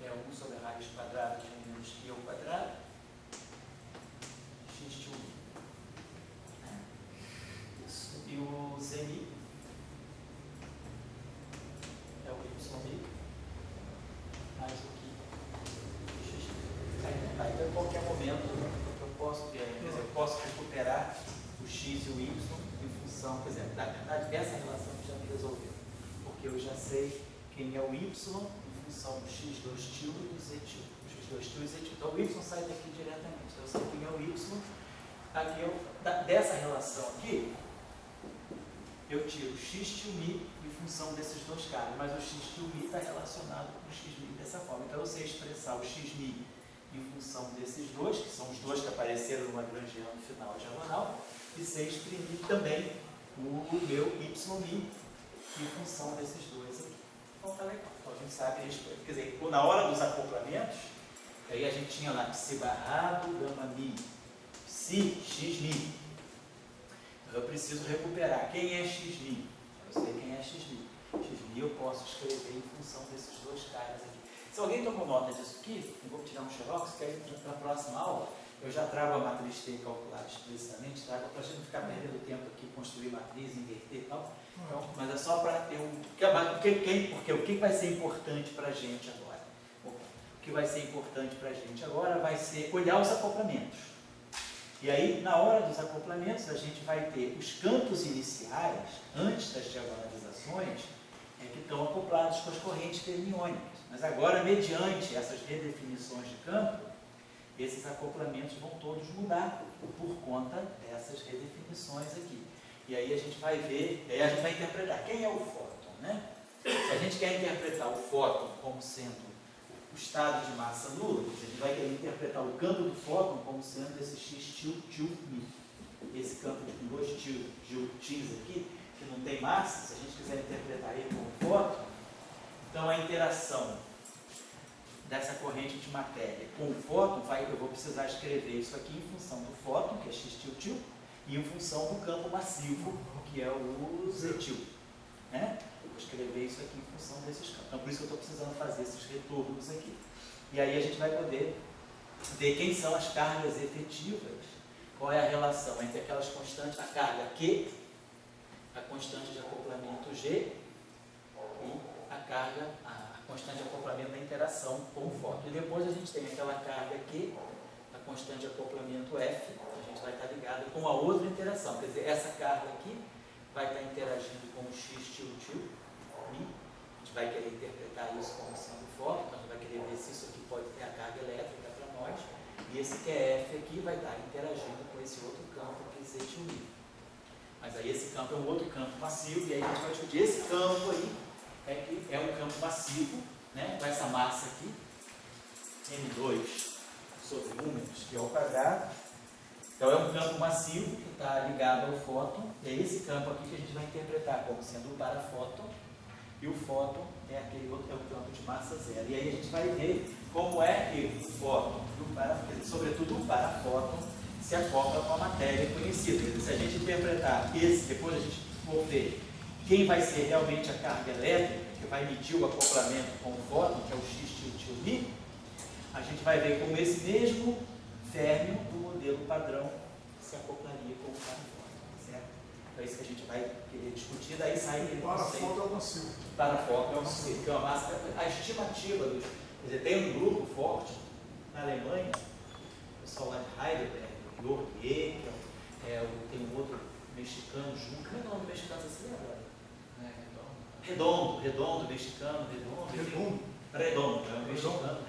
é 1 sobre a raiz quadrada de 1 menos q ao quadrado, x de 1. Isso. E o zmi é o y mi mais o q. Então, em qualquer momento, eu posso recuperar o x e o y em função, por exemplo, na verdade, essa relação que já me resolveu, porque eu já sei quem é o y em função do x2 tilde e do z tilde. O x2 tilde e z tilde. Então, o y sai daqui diretamente. Então, eu sei quem é o y. Aqui dessa relação aqui, eu tiro o x til mi em função desses dois caras, mas o x til mi está relacionado com o x mi dessa forma. Então, eu sei expressar o x mi em função desses dois, que são os dois que apareceram no Lagrangiano final diagonal, e sei exprimir também o meu y mi em função desses dois aqui. Então tá legal. Então a gente sabe, quer dizer, na hora dos acoplamentos, aí a gente tinha lá psi barrado, gama mi, psi, x mi. Então eu preciso recuperar quem é x mi. Eu sei quem é x mi. X mi eu posso escrever em função desses dois caras aqui. Se alguém tomou nota disso aqui, eu vou tirar um xerox, que aí na próxima aula eu já trago a matriz T calculada explicitamente, trago para a gente não ficar perdendo tempo aqui, construir matriz, inverter e tal. Então, mas é só para ter porque o que vai ser importante para a gente agora? O que vai ser importante para a gente agora vai ser olhar os acoplamentos. E aí, na hora dos acoplamentos, a gente vai ter os campos iniciais, antes das diagonalizações, que estão acoplados com as correntes fermiônicas. Mas agora, mediante essas redefinições de campo, esses acoplamentos vão todos mudar por conta dessas redefinições aqui. E aí a gente vai ver, aí a gente vai interpretar quem é o fóton, né? Se a gente quer interpretar o fóton como sendo o estado de massa nula, a gente vai querer interpretar o campo do fóton como sendo esse x til mi. Esse campo de dois tils aqui, que não tem massa, se a gente quiser interpretar ele como fóton, então a interação dessa corrente de matéria com o fóton, eu vou precisar escrever isso aqui em função do fóton, que é x til, e em função do campo massivo, que é o z til. Né? Eu vou escrever isso aqui em função desses campos. Então, por isso que eu estou precisando fazer esses retornos aqui. E aí a gente vai poder ver quem são as cargas efetivas, qual é a relação entre aquelas constantes, a carga Q, a constante de acoplamento G e a constante de acoplamento da interação com o fóton. E depois a gente tem aquela carga Q, a constante de acoplamento F, a gente vai estar ligado com a outra interação. Quer dizer, essa carga aqui vai estar interagindo com o x til, e a gente vai querer interpretar isso como sendo fóton, então a gente vai querer ver se isso aqui pode ter a carga elétrica para nós, e esse QF aqui vai estar interagindo com esse outro campo que é Z til I. Mas aí esse campo é um outro campo massivo, e aí a gente vai discutir esse campo aí, que é um campo massivo, né, com essa massa aqui, M2 sobre 1 menos Q ao quadrado. Então é um campo massivo que está ligado ao fóton, e é esse campo aqui que a gente vai interpretar como sendo o parafóton, e o fóton é aquele outro, é o campo de massa zero. E aí a gente vai ver como é que o fóton, sobretudo o parafóton, se acopla com a matéria conhecida. Se a gente interpretar esse, depois a gente for ver quem vai ser realmente a carga elétrica, que vai medir o acoplamento com o fóton, que é o X tio Mi, a gente vai ver como esse mesmo férmio do modelo padrão se acoplaria com o para-fóton, certo? Então é isso que a gente vai querer discutir, daí sai aquele conceito. Para-fóton é o macio. Para-fóton é o macio, que é uma massa, a estimativa dos... Quer dizer, tem um grupo forte na Alemanha, o pessoal lá de Heidelberg, o Jorge, tem um outro mexicano junto. Como é o nome do mexicano, você se lembra? Redondo, mexicano, Redondo, é um mexicano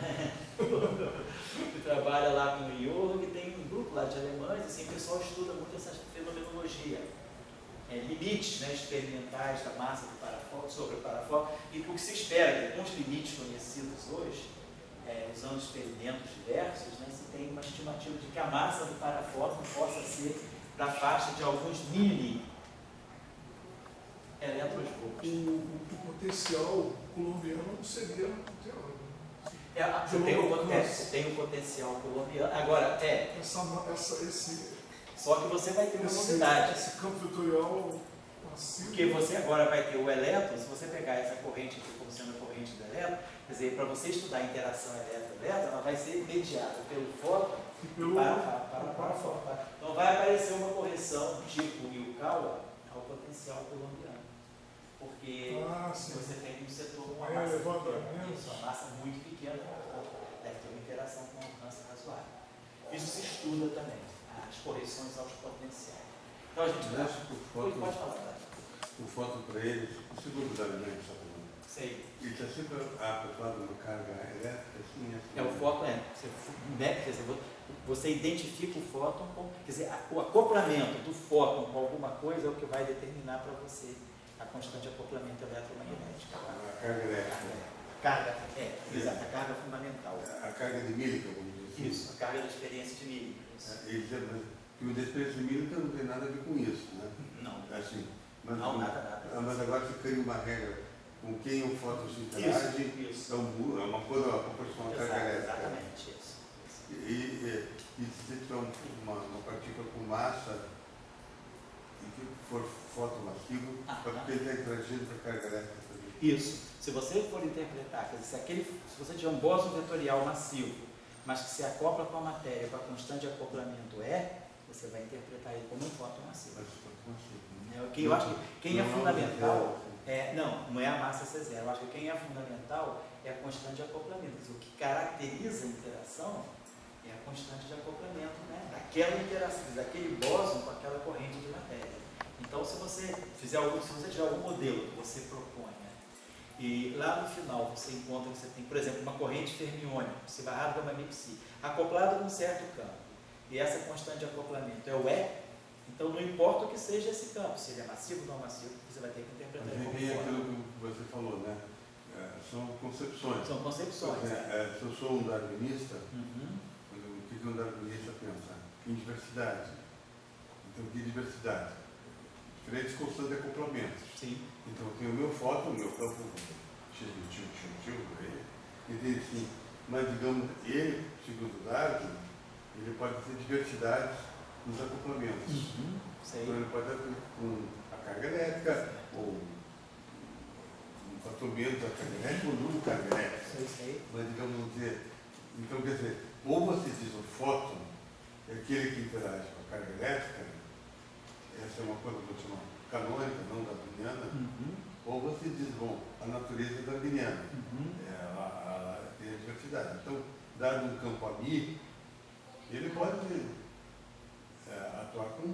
que trabalha lá com o Jorge, tem um grupo lá de alemães, assim, o pessoal estuda muito essa fenomenologia, limites, né, experimentais da massa do para-fóton sobre o para-fóton, e o que se espera, que com os limites conhecidos hoje, usando experimentos diversos, né, se tem uma estimativa de que a massa do para-fóton possa ser da faixa de alguns eletronvolts. O potencial colombiano seria teórico. Você tem o potencial colombiano. Agora, só que você vai ter uma novidade. Esse campo vetorial macio. Porque você agora vai ter o elétron, se você pegar essa corrente aqui como sendo a corrente do elétron, quer dizer, para você estudar a interação elétron-elétron, ela vai ser mediada pelo fóton e pelo para-fóton. Então vai aparecer uma correção tipo Yukawa ao potencial colombiano. Porque você tem um setor com uma massa pequena, uma massa muito pequena, deve ter uma interação com um alcance razoável. Isso se estuda também, as correções aos potenciais. Então a gente pode falar. O fóton para eles, o segundo da Alemanha, está falando. Sei. Ele está sempre acoplado numa carga elétrica, assim. O fóton você identifica o fóton com, quer dizer, o acoplamento do fóton com alguma coisa é o que vai determinar para você a constante de acoplamento eletromagnético. A carga elétrica. Exato, a carga fundamental. A carga de Millikan, vamos dizer assim. Isso, a carga da experiência de Millikan. O da experiência de Millikan não tem nada a ver com isso, né? Não. Assim, Nada. Mas agora você cria uma regra com quem o fóton se interage, isso. É uma coisa proporcional à carga elétrica. Exatamente, isso. E se você tiver uma partícula com massa e que for fóton massivo, porque ele está interagindo com a carga elétrica também. Isso. Se você for interpretar, quer dizer, se você tiver um bóson vetorial massivo, mas que se acopla com a matéria, com a constante de acoplamento você vai interpretar ele como um fóton massivo. Eu acho que quem é fundamental não é a massa C0. Eu acho que quem é fundamental é a constante de acoplamento. Quer dizer, o que caracteriza a interação é a constante de acoplamento, né? Daquela interação, daquele bóson com aquela corrente de matéria. Então, se você tiver algum modelo que você propõe, né, e lá no final você encontra que você tem, por exemplo, uma corrente fermiônica, você vai gama MPC, acoplada com um certo campo, e essa constante de acoplamento é o E, então não importa o que seja esse campo, se ele é massivo ou não massivo, você vai ter que interpretar ele como aquilo forma. que você falou, né? São concepções. São concepções. Se eu sou um darwinista, o que um darwinista pensa? Em diversidade. Então, que diversidade? Diferentes constantes de acoplamento. Sim. Então, eu tenho o meu fóton, o meu campo X, e assim, mas, digamos, ele, segundo Darwin, ele pode ter diversidades nos acoplamentos. Então, ele pode ter com a carga elétrica, ou um fator menos da carga elétrica, ou nulo carga elétrica. Mas, digamos, então, quer dizer, ou você diz o fóton é aquele que interage com a carga elétrica, essa é uma coisa que eu vou chamar canônica, não darwiniana, ou você diz, bom, a natureza é darwiniana, ela tem a diversidade. Então, dado um campo a mim, ele pode atuar com...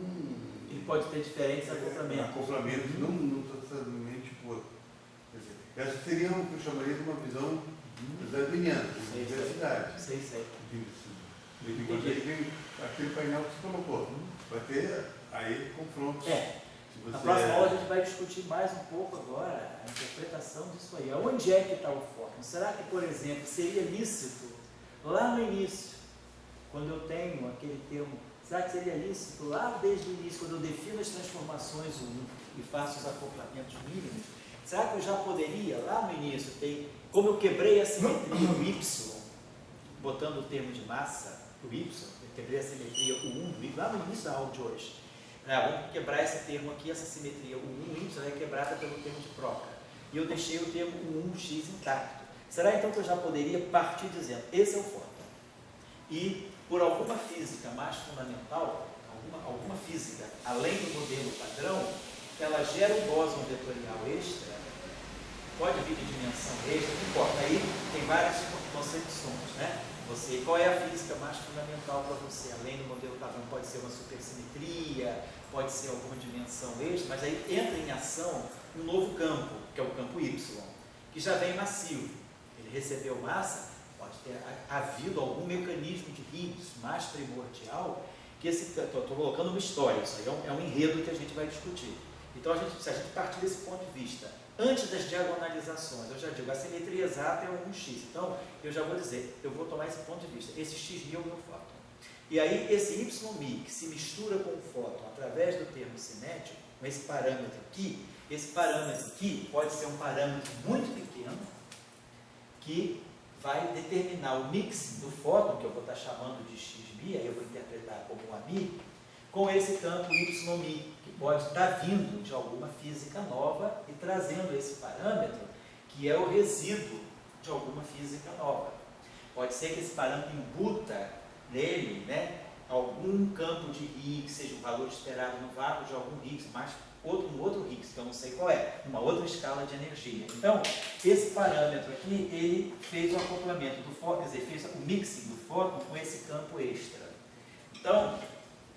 Ele pode ter diferentes acoplamentos. Acoplamentos, não necessariamente por... Quer dizer, essa seria o que eu chamaria de uma visão darwiniana, de diversidade. Sei. Aquele painel que você colocou, vai ter aí confrontos. Na próxima aula a gente vai discutir mais um pouco agora a interpretação disso aí. Onde é que está o fóton? Será que, por exemplo, seria lícito, lá no início, quando eu tenho aquele termo, será que seria lícito lá desde o início, quando eu defino as transformações e faço os acoplamentos mínimos, será que eu já poderia, lá no início, como eu quebrei a simetria do Y, botando o termo de massa, o Y, quebrei a simetria U1, lá no início da aula de hoje. Vamos quebrar esse termo aqui, essa simetria U1Y é quebrada pelo termo de Proca. E eu deixei o termo U1X intacto. Será então que eu já poderia partir dizendo, esse é o fóton. E por alguma física mais fundamental, alguma física além do modelo padrão, ela gera um bóson vetorial extra, pode vir de dimensão extra, não importa. Aí tem várias concepções, né? Qual é a física mais fundamental para você? Além do modelo padrão, pode ser uma supersimetria, pode ser alguma dimensão extra, mas aí entra em ação um novo campo, que é o campo Y, que já vem massivo. Ele recebeu massa, pode ter havido algum mecanismo de Higgs mais primordial, que estou colocando uma história, isso aí é um enredo que a gente vai discutir. Então, se a gente partir desse ponto de vista, antes das diagonalizações, eu já digo, a simetria exata é um x. Então, eu já vou dizer, eu vou tomar esse ponto de vista. Esse x é o meu fóton. E aí, esse y' que se mistura com o fóton através do termo cinético, com esse parâmetro aqui pode ser um parâmetro muito pequeno, que vai determinar o mixing do fóton, que eu vou estar chamando de x'mi, aí eu vou interpretar como um ami, com esse campo y'mi, que pode estar vindo de alguma física nova e trazendo esse parâmetro, que é o resíduo de alguma física nova. Pode ser que esse parâmetro imbuta nele, né, algum campo de Higgs, seja o valor esperado no vácuo de algum Higgs, mas um outro Higgs, que eu não sei qual é, uma outra escala de energia. Então, esse parâmetro aqui, ele fez o acoplamento do fóton, quer dizer, fez o mixing do fóton com esse campo extra. Então,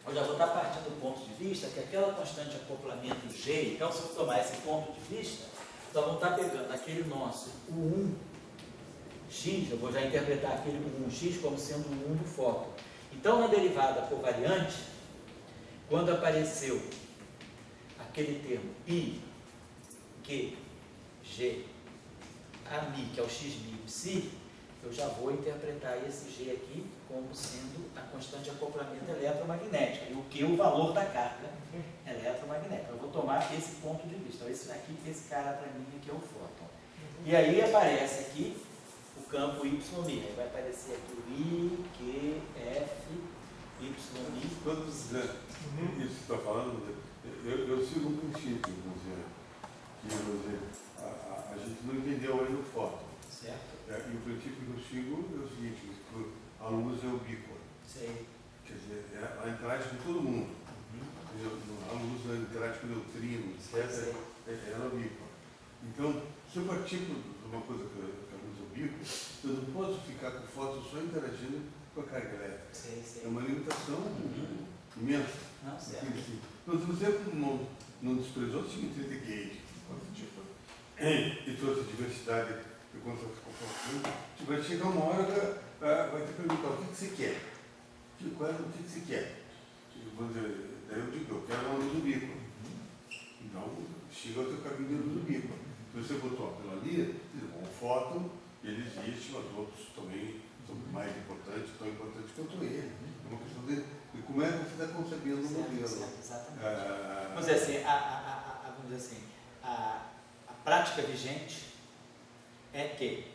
eu já vou estar partindo do ponto de vista que aquela constante de acoplamento G, então se eu tomar esse ponto de vista, nós vamos estar pegando aquele nosso U1X, eu vou já interpretar aquele U1X como sendo o U1 do fóton. Então, na derivada covariante, quando apareceu aquele termo I, Q, G, AMI, que é o X'mi, psi, eu já vou interpretar esse G aqui como sendo a constante de acoplamento eletromagnético, e o Q, o valor da carga eletromagnética. Eu vou tomar esse ponto de vista. Então, esse cara para mim aqui é o fóton. E aí aparece aqui o campo YI, aí vai aparecer aqui o I, Q, F, YI. Todos isso que você está falando, eu sigo um princípio, que a gente não entendeu aí no fóton. Certo. E o princípio que eu sigo é o seguinte, a luz é ubíqua. Sei. Quer dizer, ela interage com todo mundo. A luz ela interage com neutrinos, etc. Ela é ubíqua. Então, se eu partir de uma coisa que a luz é ubíqua, eu não posso ficar com o fóton só interagindo com a carga elétrica. Sei. É uma limitação imensa. Não, certo. Então, se você não desprezou o seguinte de gauge, e trouxe diversidade de concentração, vai chegar uma hora que vai te perguntar o que você quer. O que você quer? Daí eu digo, eu quero uma luz ubíqua. Então, chega ao teu caminho de luz ubíqua. Se você botou aquilo ali, o fóton, ele existe, mas outros também são mais importantes, tão importantes quanto ele. É uma questão de como é que você está concebendo o modelo. Certo, exatamente. Vamos dizer assim, a prática vigente é que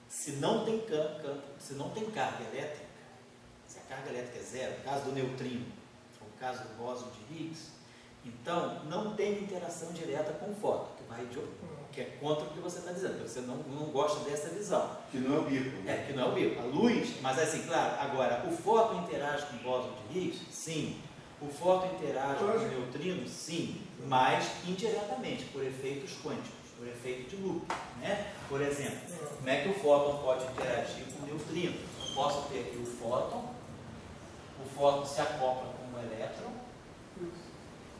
se não tem carga elétrica, se a carga elétrica é zero, no caso do neutrino, ou no caso do bóson de Higgs, então não tem interação direta com o fóton, que é contra o que você está dizendo, porque você não gosta dessa visão. Que não é o bico. Que não é o bico. A luz, mas assim, claro, agora, o fóton interage com o bóson de Higgs? Sim. O fóton interage com o neutrino? Sim. Mas indiretamente, por efeitos quânticos, por efeito de loop. Né? Por exemplo, como é que o fóton pode interagir com o neutrino? Eu posso ter aqui o fóton se acopla com o elétron,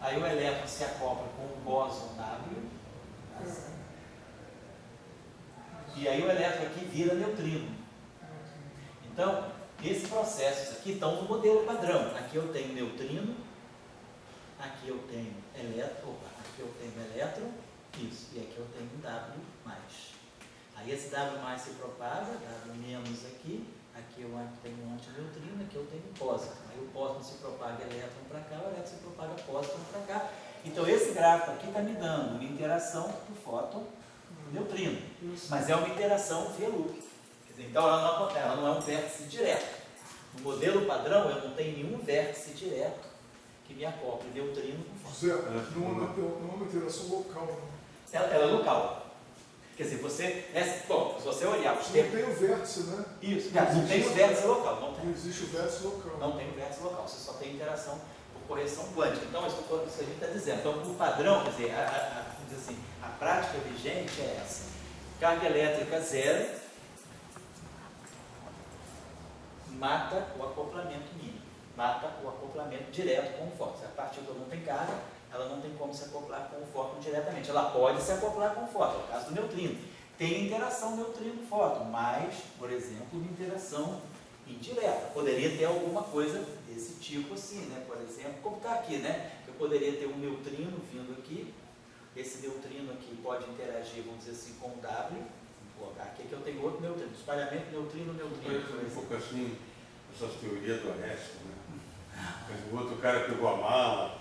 aí o elétron se acopla com o bóson W, e aí o elétron aqui vira neutrino. Então, esses processos aqui estão no modelo padrão. Aqui eu tenho neutrino, aqui eu tenho elétron, isso, e aqui eu tenho W+. Aí esse W+ se propaga, W- aqui eu tenho um antineutrino, aqui eu tenho pósitron. Aí o pósitron se propaga elétron para cá, o elétron se propaga pósitron para cá. Então esse gráfico aqui está me dando uma interação do fóton neutrino, mas é uma interação via loop. Então ela não é um vértice direto, No modelo padrão, eu não tenho nenhum vértice direto que me acople neutrino com força. José, não é uma interação local, não. Ela é local. Quer dizer, se você olhar os Não termos... tem o vértice, né? Isso, não tem o vértice local. Não existe o vértice local. Não tem o vértice local, você só tem interação por correção quântica. Então, isso que a gente está dizendo. Então, o padrão, quer dizer, vamos dizer assim, a prática vigente é essa. Carga elétrica zero mata o acoplamento mínimo. Mata o acoplamento direto com o fóton. Se a partícula não tem carga, ela não tem como se acoplar com o fóton diretamente. Ela pode se acoplar com o fóton, é o caso do neutrino. Tem interação neutrino-fóton, mas, por exemplo, uma interação indireta. Poderia ter alguma coisa desse tipo assim, né? Por exemplo, como está aqui, né? Eu poderia ter um neutrino vindo aqui. Esse neutrino aqui pode interagir, vamos dizer assim, com o W. Vou colocar aqui que eu tenho outro neutrino. Espalhamento neutrino-neutrino. Parece um pouco assim, essas teorias do Aécio, né? O outro cara pegou a mala.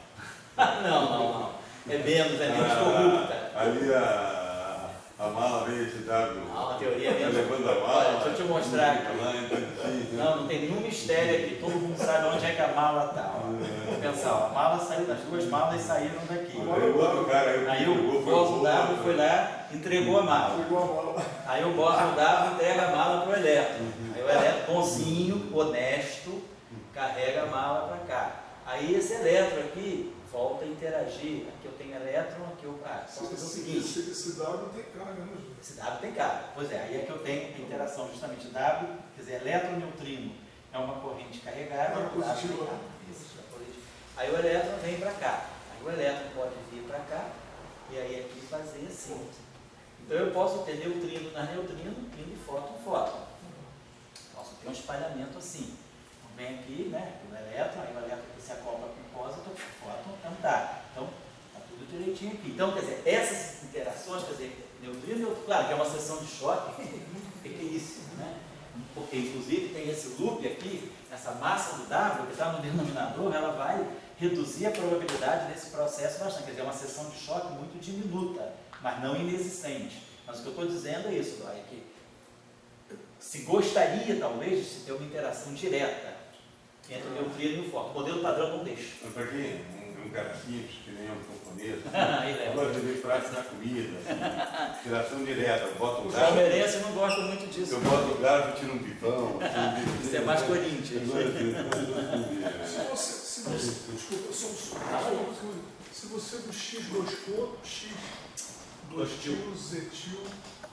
Não. É menos corrupta. Ali a mala veio te dar do. Não, a teoria é menos. Levando a mala. Olha, deixa eu te mostrar aqui. Não tem nenhum mistério aqui. Todo mundo sabe onde é que a mala está. Vou pensar, ó, a mala saiu, as duas malas saíram daqui. Aí o outro cara aí o boss W foi lá, entregou a mala. Aí o boss W entrega a mala para o elétron. Aí o elétron, bonzinho, honesto, carrega a mala para cá. Aí esse elétron aqui volta a interagir. Aqui eu tenho elétron, aqui eu... Vamos fazer o seguinte. Esse W tem carga, né, Júlio? Esse W tem carga. Pois é, aí é que eu tenho a interação justamente W, quer dizer, elétron-neutrino é uma corrente carregada. Aí o elétron vem para cá. Aí o elétron pode vir para cá e aí aqui fazer assim. Então eu posso ter neutrino na neutrino e fóton-fóton. Posso ter um espalhamento assim. Vem aqui, né, o elétron, aí o elétron aqui se acopla com o posíton, fóton, então tá. Então, tá tudo direitinho aqui. Então, quer dizer, essas interações, quer dizer, neutrino e neutrino, claro que é uma seção de choque, que é isso, né? Porque, inclusive, tem esse loop aqui, essa massa do W, que está no denominador, ela vai reduzir a probabilidade desse processo bastante. Quer dizer, é uma seção de choque muito diminuta, mas não inexistente. Mas o que eu estou dizendo é isso, é que se gostaria, talvez, de se ter uma interação direta entre o neutrino e o fóton. O modelo padrão não deixa. Mas para quem um cara simples, que nem um camponês, Ele gosta de ver pratos na comida, assim, interação direta, eu boto o Os garfo. palmeirenses não gostam muito disso. Eu boto o garfo e tiro um pipão. Isso é mais Corinthians. Desculpa, se você do X dois pontos, X dois tio, Z tio,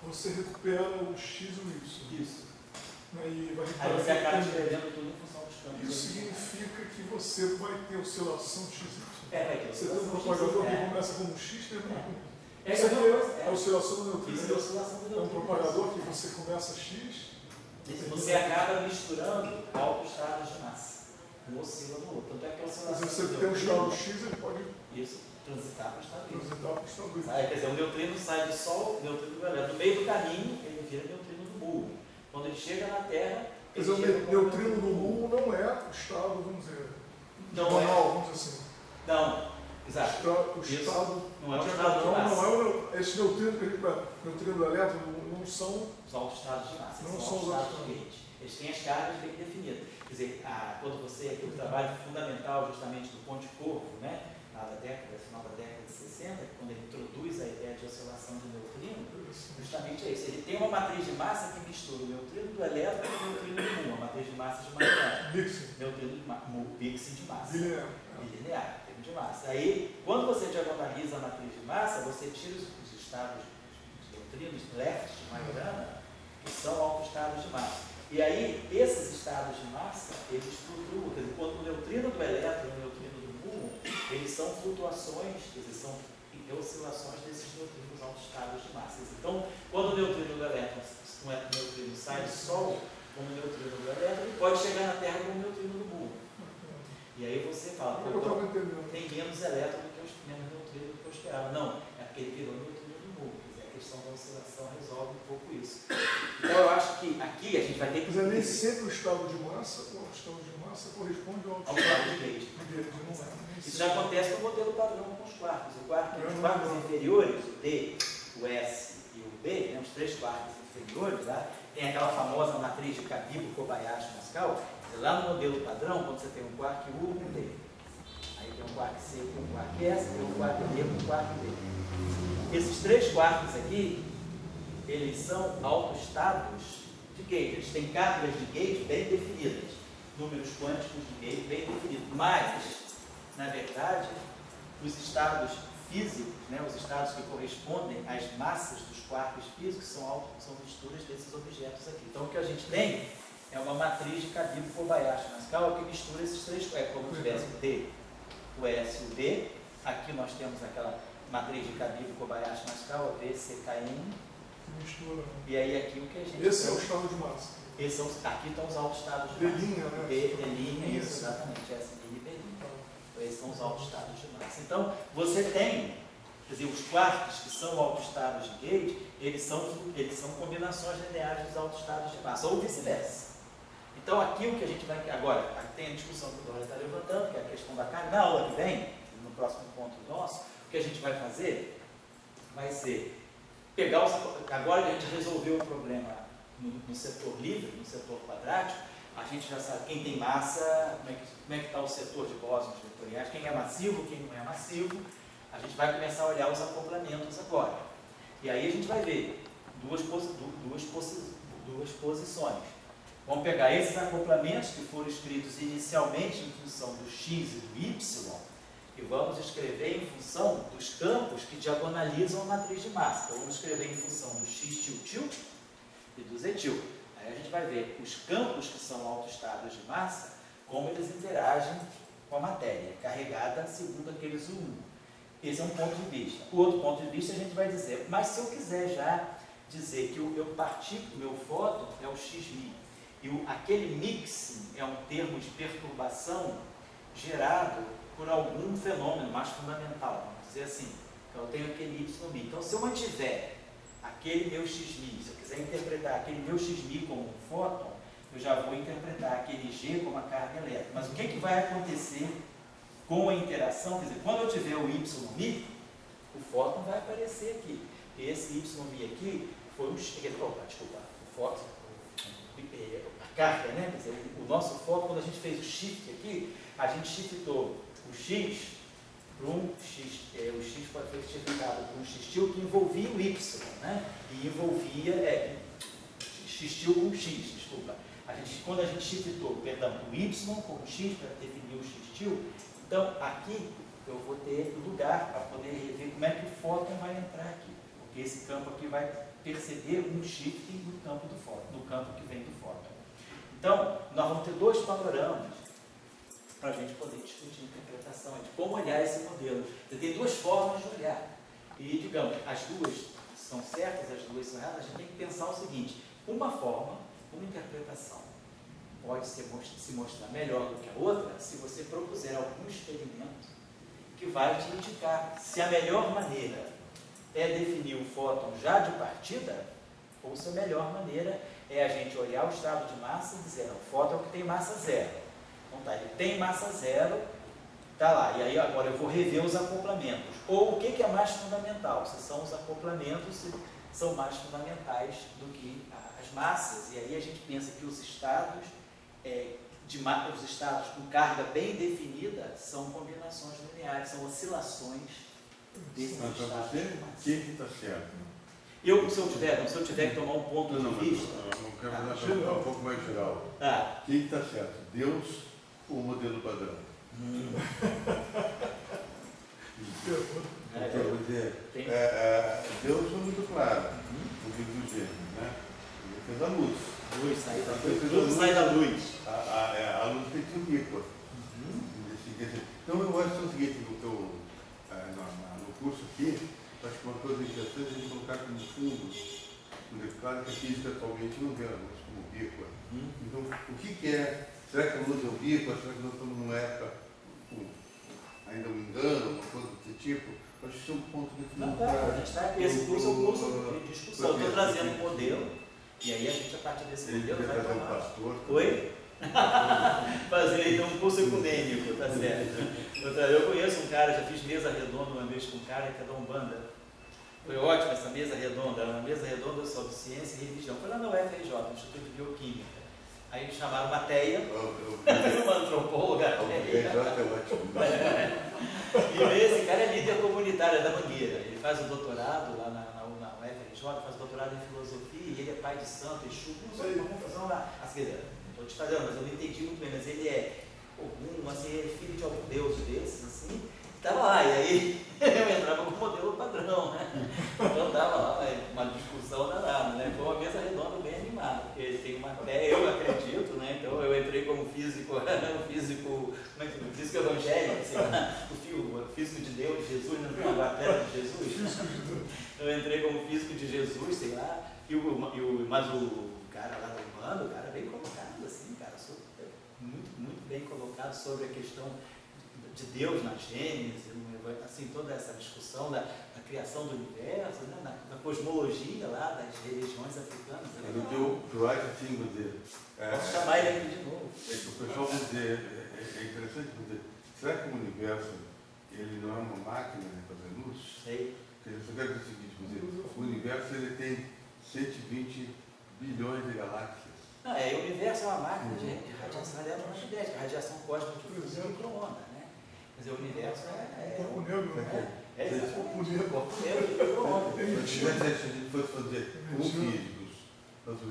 você recupera o X e o Y. Isso. E vai Aí você acaba escrevendo tudo em função dos campos. Isso significa que você vai ter oscilação XY. Vai ter Você tem um propagador que começa como X, termina com... Essa é a oscilação do neutrino. Isso é a oscilação do neutrino. É um propagador que você começa X. Você acaba misturando altos estados de massa. Um oscila no outro. Tanto é que a oscilação. Se você tem um estado X, ele pode transitar para o estado Y. Transitar para o estado Y. Quer dizer, o neutrino sai do Sol, o neutrino do elétron. No meio do caminho, ele vira neutrino do bulbo. Quando ele chega na Terra. Quer dizer, o neutrino do bulbo não é o estado, vamos dizer, normal, vamos dizer assim. Não, exato. O estado não é o estado de massa. Não é esse neutrino que a gente neutrino do elétron não são os altos estados de massa, não são altos estados de gate. Eles têm as cargas bem definidas. Quer dizer, quando você, aquele trabalho fundamental justamente do Ponte-Corvo, né, final da década de 60, quando ele introduz a ideia de oscilação de neutrino, justamente é isso. Ele tem uma matriz de massa que mistura o neutrino do elétron e o neutrino do muon, a matriz de massa de Mariano. Neutrino de Bixen de massa. Bilinear, termo de massa. Aí, quando você diagonaliza a matriz de massa, você tira os estados de neutrinos left de Majorana, que são altos estados de massa. E aí, esses estados de massa, eles flutuam. Quer dizer, quando o neutrino do elétron e o neutrino do muon, eles são flutuações, quer dizer, são oscilações desses neutrinos altos estados de massa. Então, quando o neutrino do elétron, não é que o neutrino sai do Sol, como o neutrino do elétron, ele pode chegar na Terra como o neutrino do muon. E aí você fala, tem menos elétron do que menos neutrino do que eu esperava. Não, é porque ele virou neutrino do muon. Quer dizer, a questão da oscilação resolve um pouco isso. Então eu acho que aqui a gente vai ter que... Mas nem sempre o estado de massa, corresponde ao estado de Gauge. Isso já acontece no modelo padrão com os quartos. Os quartos inferiores, o D, o S e o B, né, os três quartos inferiores, tá? Tem aquela famosa matriz de Kabibo, Kobayashi, Pascal, Lá no modelo padrão, quando você tem um quark U, um D. Aí tem um quark C, tem um quark S, tem um quark D, um quark D. Esses 3 quarks aqui, eles são autoestados de gate. Eles têm cargas de gate bem definidas, números quânticos de gate bem definidos. Mas, na verdade, os estados físicos, né, os estados que correspondem às massas dos quarks físicos, são misturas desses objetos aqui. Então, o que a gente tem é uma matriz de Kabib-Kobayashi-Maskawa que mistura esses 3, é como se tivesse o D, o S e o D. Aqui nós temos aquela matriz de Kabib-Kobayashi-Maskawa, V, C, K, N. Mistura. E aí aqui o que a gente... Esse é o estado de massa. Aqui estão os autoestados de De massa. linha, né? De linha, isso, exatamente, S, I e B. Então, esses são os autoestados de massa. Então, você tem, quer dizer, os quarks que são autoestados de gate, eles são combinações lineares dos autoestados de massa, ou vice-versa. Então, aqui o que a gente vai... Agora, aqui tem a discussão que o Dória está levantando, que é a questão da carga. Na aula que vem, no próximo ponto nosso, o que a gente vai fazer vai ser pegar os... Agora que a gente resolveu o problema no setor livre, no setor quadrático, a gente já sabe quem tem massa, como é que está o setor de bósons vetoriais, quem é massivo, quem não é massivo. A gente vai começar a olhar os acoplamentos agora. E aí a gente vai ver duas posições. Vamos pegar esses acoplamentos que foram escritos inicialmente em função do x e do y e vamos escrever em função dos campos que diagonalizam a matriz de massa. Então vamos escrever em função do x tiltil e do z til. Aí a gente vai ver os campos que são autoestados de massa, como eles interagem com a matéria carregada segundo aqueles U1. Esse é um ponto de vista. O outro ponto de vista a gente vai dizer, mas se eu quiser já dizer que eu parti do meu fóton é o xmi, e aquele mixing é um termo de perturbação gerado por algum fenômeno mais fundamental, vamos dizer assim. Então eu tenho aquele ymi. Então se eu mantiver aquele meu xmi, se eu quiser interpretar aquele meu xmi como um fóton, eu já vou interpretar aquele G como a carga elétrica. Mas o que vai acontecer com a interação? Quer dizer, quando eu tiver o ymi, o fóton vai aparecer aqui. Esse ymi aqui foi o fóton, a carga, né? Quer dizer, o nosso fóton, quando a gente fez o shift aqui, a gente shiftou o X para um X, o X pode ser shifted para um X-til que envolvia o Y, né? E envolvia, X-til com X, desculpa. Quando a gente shiftou, o Y com o X para definir o X-til, então aqui eu vou ter lugar para poder rever como é que o fóton vai entrar aqui, porque esse campo aqui vai perceber um shifting no campo do fóton, no campo que vem do fóton. Então, nós vamos ter 2 panoramas para a gente poder discutir a interpretação de como olhar esse modelo. Você tem 2 formas de olhar. E, digamos, as 2 são certas, as 2 são erradas, a gente tem que pensar o seguinte: uma forma, uma interpretação pode se mostrar melhor do que a outra se você propuser algum experimento que vai te indicar se a melhor maneira é definir o fóton já de partida, ou se a melhor maneira é a gente olhar o estado de massa e dizer, não, o fóton é o que tem massa zero. Então tá, ele tem massa zero, tá lá, e aí agora eu vou rever os acoplamentos. Ou o que é mais fundamental? Se são os acoplamentos, se são mais fundamentais do que as massas. E aí a gente pensa que os estados, os estados com carga bem definida são combinações lineares, são oscilações desses estados de massa. O que está certo? Se eu tiver que tomar um ponto de vista... Eu quero dar um pouco mais geral. O que está certo? Deus ou o modelo padrão? Quer dizer, Deus foi muito claro no livro do Gênesis, né? Ele fez a luz. Tudo sai da luz. A luz tem que ser ubíqua. Então eu acho o seguinte, no curso aqui, acho que uma coisa interessante é a gente colocar como fundo, claro que a física atualmente não vê a luz como ubíqua. Então, o que é? Será que a luz é ubíqua? Será que nós estamos numa época ainda um engano, uma coisa desse tipo? Acho que isso é um ponto muito importante. Esse curso é um curso de discussão. Eu estou trazendo um modelo, e aí a gente, a partir desse modelo, vai fazer um pastor. Oi? Fazer então um curso ecumênico, tá certo? Eu conheço um cara, já fiz mesa redonda uma vez com um cara que é da Umbanda. Foi ótima essa mesa redonda, era uma mesa redonda sobre ciência e religião. Foi lá na UFRJ, no Instituto de Bioquímica. Aí chamaram Mateia, O uma antropóloga. PJ é ótimo. E esse cara é líder comunitário da Mangueira. Ele faz o doutorado lá na UFRJ, faz o doutorado em filosofia e ele é pai de santo, Exu. Não sei, uma confusão lá. Assim, estou te fazendo, mas eu não entendi muito bem, mas ele é algum, assim, é filho de algum deus desses, assim. Estava lá, e aí eu entrava com o modelo padrão, né? Então estava lá, uma discussão danada, né? Foi uma mesa redonda bem animada, porque ele tem uma matéria, eu acredito, né? Então eu entrei como físico, físico evangélico, sei lá, o físico de Deus, Jesus, não tem uma matéria de Jesus? Eu entrei como físico de Jesus, sei lá, mas o cara lá do Humano, o cara bem colocado, assim, cara, muito bem colocado sobre a questão de Deus na Gênesis, assim, toda essa discussão da criação do universo, né, na cosmologia lá das religiões africanas. Mas o que eu acho assim, vou dizer. Posso chamar ele aqui de novo. É que o pessoal vai dizer, é interessante dizer, será que o universo ele não é uma máquina de fazer luz? Sei. Quer dizer, eu quero dizer o seguinte, vou dizer, o universo ele tem 120 bilhões de galáxias. Não, o universo é uma máquina de radiação eletromagnética, radiação cósmica de micro-onda, né? Quer dizer, o universo corpo negro, né? Corpo negro. Se a gente fosse fazer como físicos,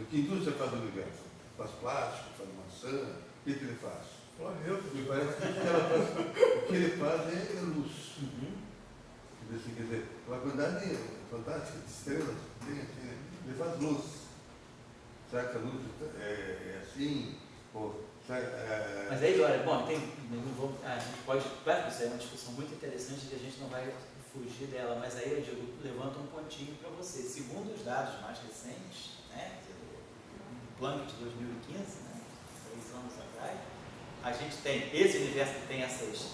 que indústria faz o universo? Faz plástico, faz maçã, o que ele faz? Planeta. Me parece que o que ele faz é luz. Quer dizer, uma quantidade fantástica de estrelas que tem aqui, né? Ele faz luz. Será que a luz é assim? Mas aí, olha, bom, a gente pode, claro que isso é uma discussão muito interessante e a gente não vai fugir dela, mas aí eu digo, levanto um pontinho para você. Segundo os dados mais recentes, né, o Planck de 2015, né, 3 anos atrás, a gente tem esse universo que tem essas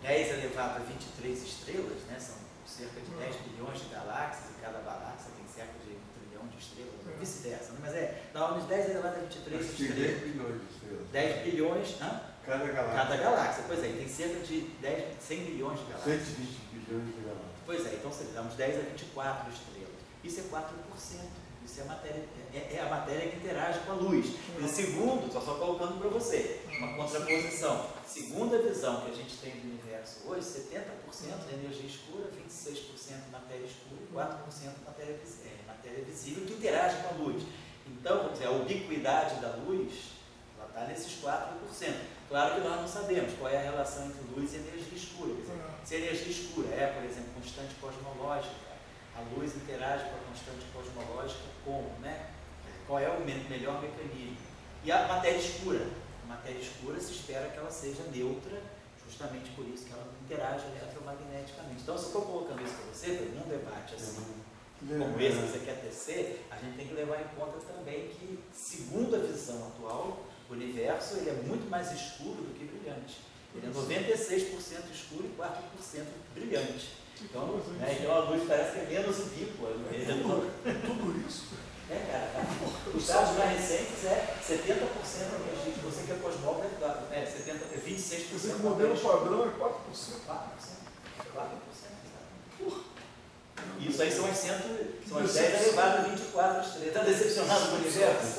10 elevado a 23 estrelas, né, são cerca de 10 bilhões de galáxias, e cada galáxia tem cerca de 1 trilhão de estrelas, vice-versa, né? Mas na ordem de 10 elevado a 23 estrelas. 10 bilhões de estrelas. 10 bilhões, cada galáxia. Cada galáxia, pois é, tem cerca de 100 bilhões de galáxias. 120 bilhões de galáxias. Pois é, então se damos 10 a 24 estrelas. Isso é 4%. Isso é a matéria que interage com a luz. E segundo, estou só colocando para você, uma contraposição. Segundo a visão que a gente tem do universo hoje, 70% de energia escura, 26% matéria escura e 4% matéria visível que interage com a luz. Então, vamos dizer, a ubiquidade da luz está nesses 4%. Claro que nós não sabemos qual é a relação entre luz e energia escura. Quer dizer, se a energia escura é, por exemplo, constante cosmológica, a luz interage com a constante cosmológica como, né? Qual é o melhor mecanismo? E a matéria escura? A matéria escura se espera que ela seja neutra, justamente por isso que ela não interage eletromagneticamente. Então, se eu estou colocando isso para você, num debate assim, como esse que você quer tecer, a gente tem que levar em conta também que, segundo a visão atual, o universo ele é muito mais escuro do que brilhante. Ele é 96% escuro e 4% brilhante. Então, então a luz parece que é menos ubíqua. Tudo isso? Cara. Os dados mais recentes é 70% da energia. Você que é cosmógrafo, 26%. O modelo padrão é 4%. 4%. Isso aí são as 10 elevado a 24 estrelas. Está decepcionado com o universo? Se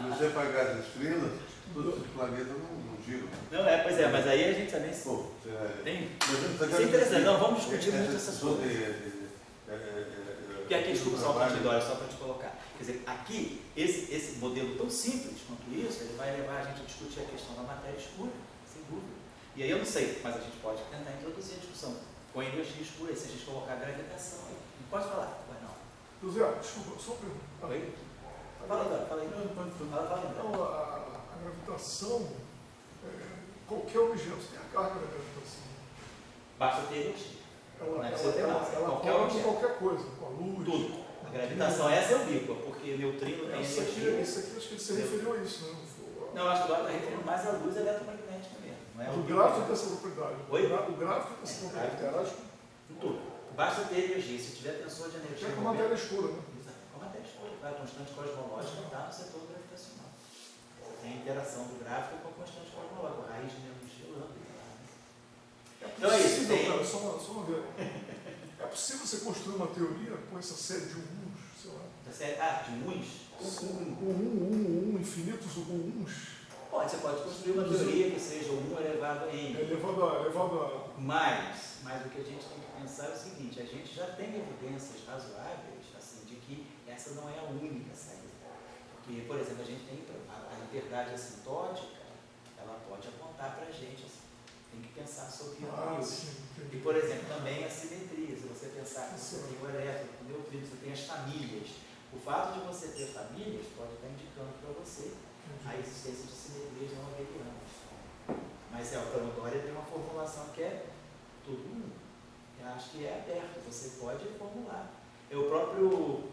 você apagar as estrelas, todos os planetas não giram. Não, pois é, mas aí a gente também tem. Isso é interessante. Não, vamos discutir muito essas coisas. Porque aqui, desculpa só um pouquinho, olha, só para te colocar. Quer dizer, aqui, esse modelo tão simples quanto isso, ele vai levar a gente a discutir a questão da matéria escura, sem dúvida. E aí eu não sei, mas a gente pode tentar introduzir a discussão com a energia escura, e se a gente colocar a gravitação aí. Não pode falar? Pois não. José, desculpa, só uma pergunta. Oi? Fala agora, fala aí. Fala. Então, a gravitação, qualquer objeto tem a carga da gravitação. Basta ter energia. Ela cola com qualquer coisa, com a luz. Tudo. A gravitação, essa é ubíqua, porque neutrino tem energia. Isso aqui, acho que você referiu a isso, né? Não, acho que agora está referindo mais à luz eletromagnética mesmo. Não é o gráfico tem essa propriedade. Oi? O gráfico tem essa propriedade. Tudo. Basta ter energia. Se tiver tensor de energia. É com matéria escura, né? Exato. Com matéria escura. A constante cosmológica está no setor gravitacional. Tem a interação do gráfico com a constante cosmológica, a raiz de energia lambda. Então é isso. Cara, só uma vez. É possível você construir uma teoria com essa série de números, sei lá? Da de uns? Com infinitos ou com uns. Você pode construir uma teoria que seja 1 elevado a n. Elevado a... Mas o que a gente tem que pensar é o seguinte, a gente já tem evidências razoáveis assim, de que essa não é a única saída. Porque, por exemplo, a gente tem a liberdade assintótica, ela pode apontar para a gente, assim, tem que pensar sobre isso. E, por exemplo, também a simetria, se você pensar que você tem o elétron, o neutrino, você tem as famílias. O fato de você ter famílias pode estar indicando para você a existência de simetrias não abelianas. Mas o Dória tem uma formulação que é todo mundo. Eu acho que é aberto, você pode formular. O próprio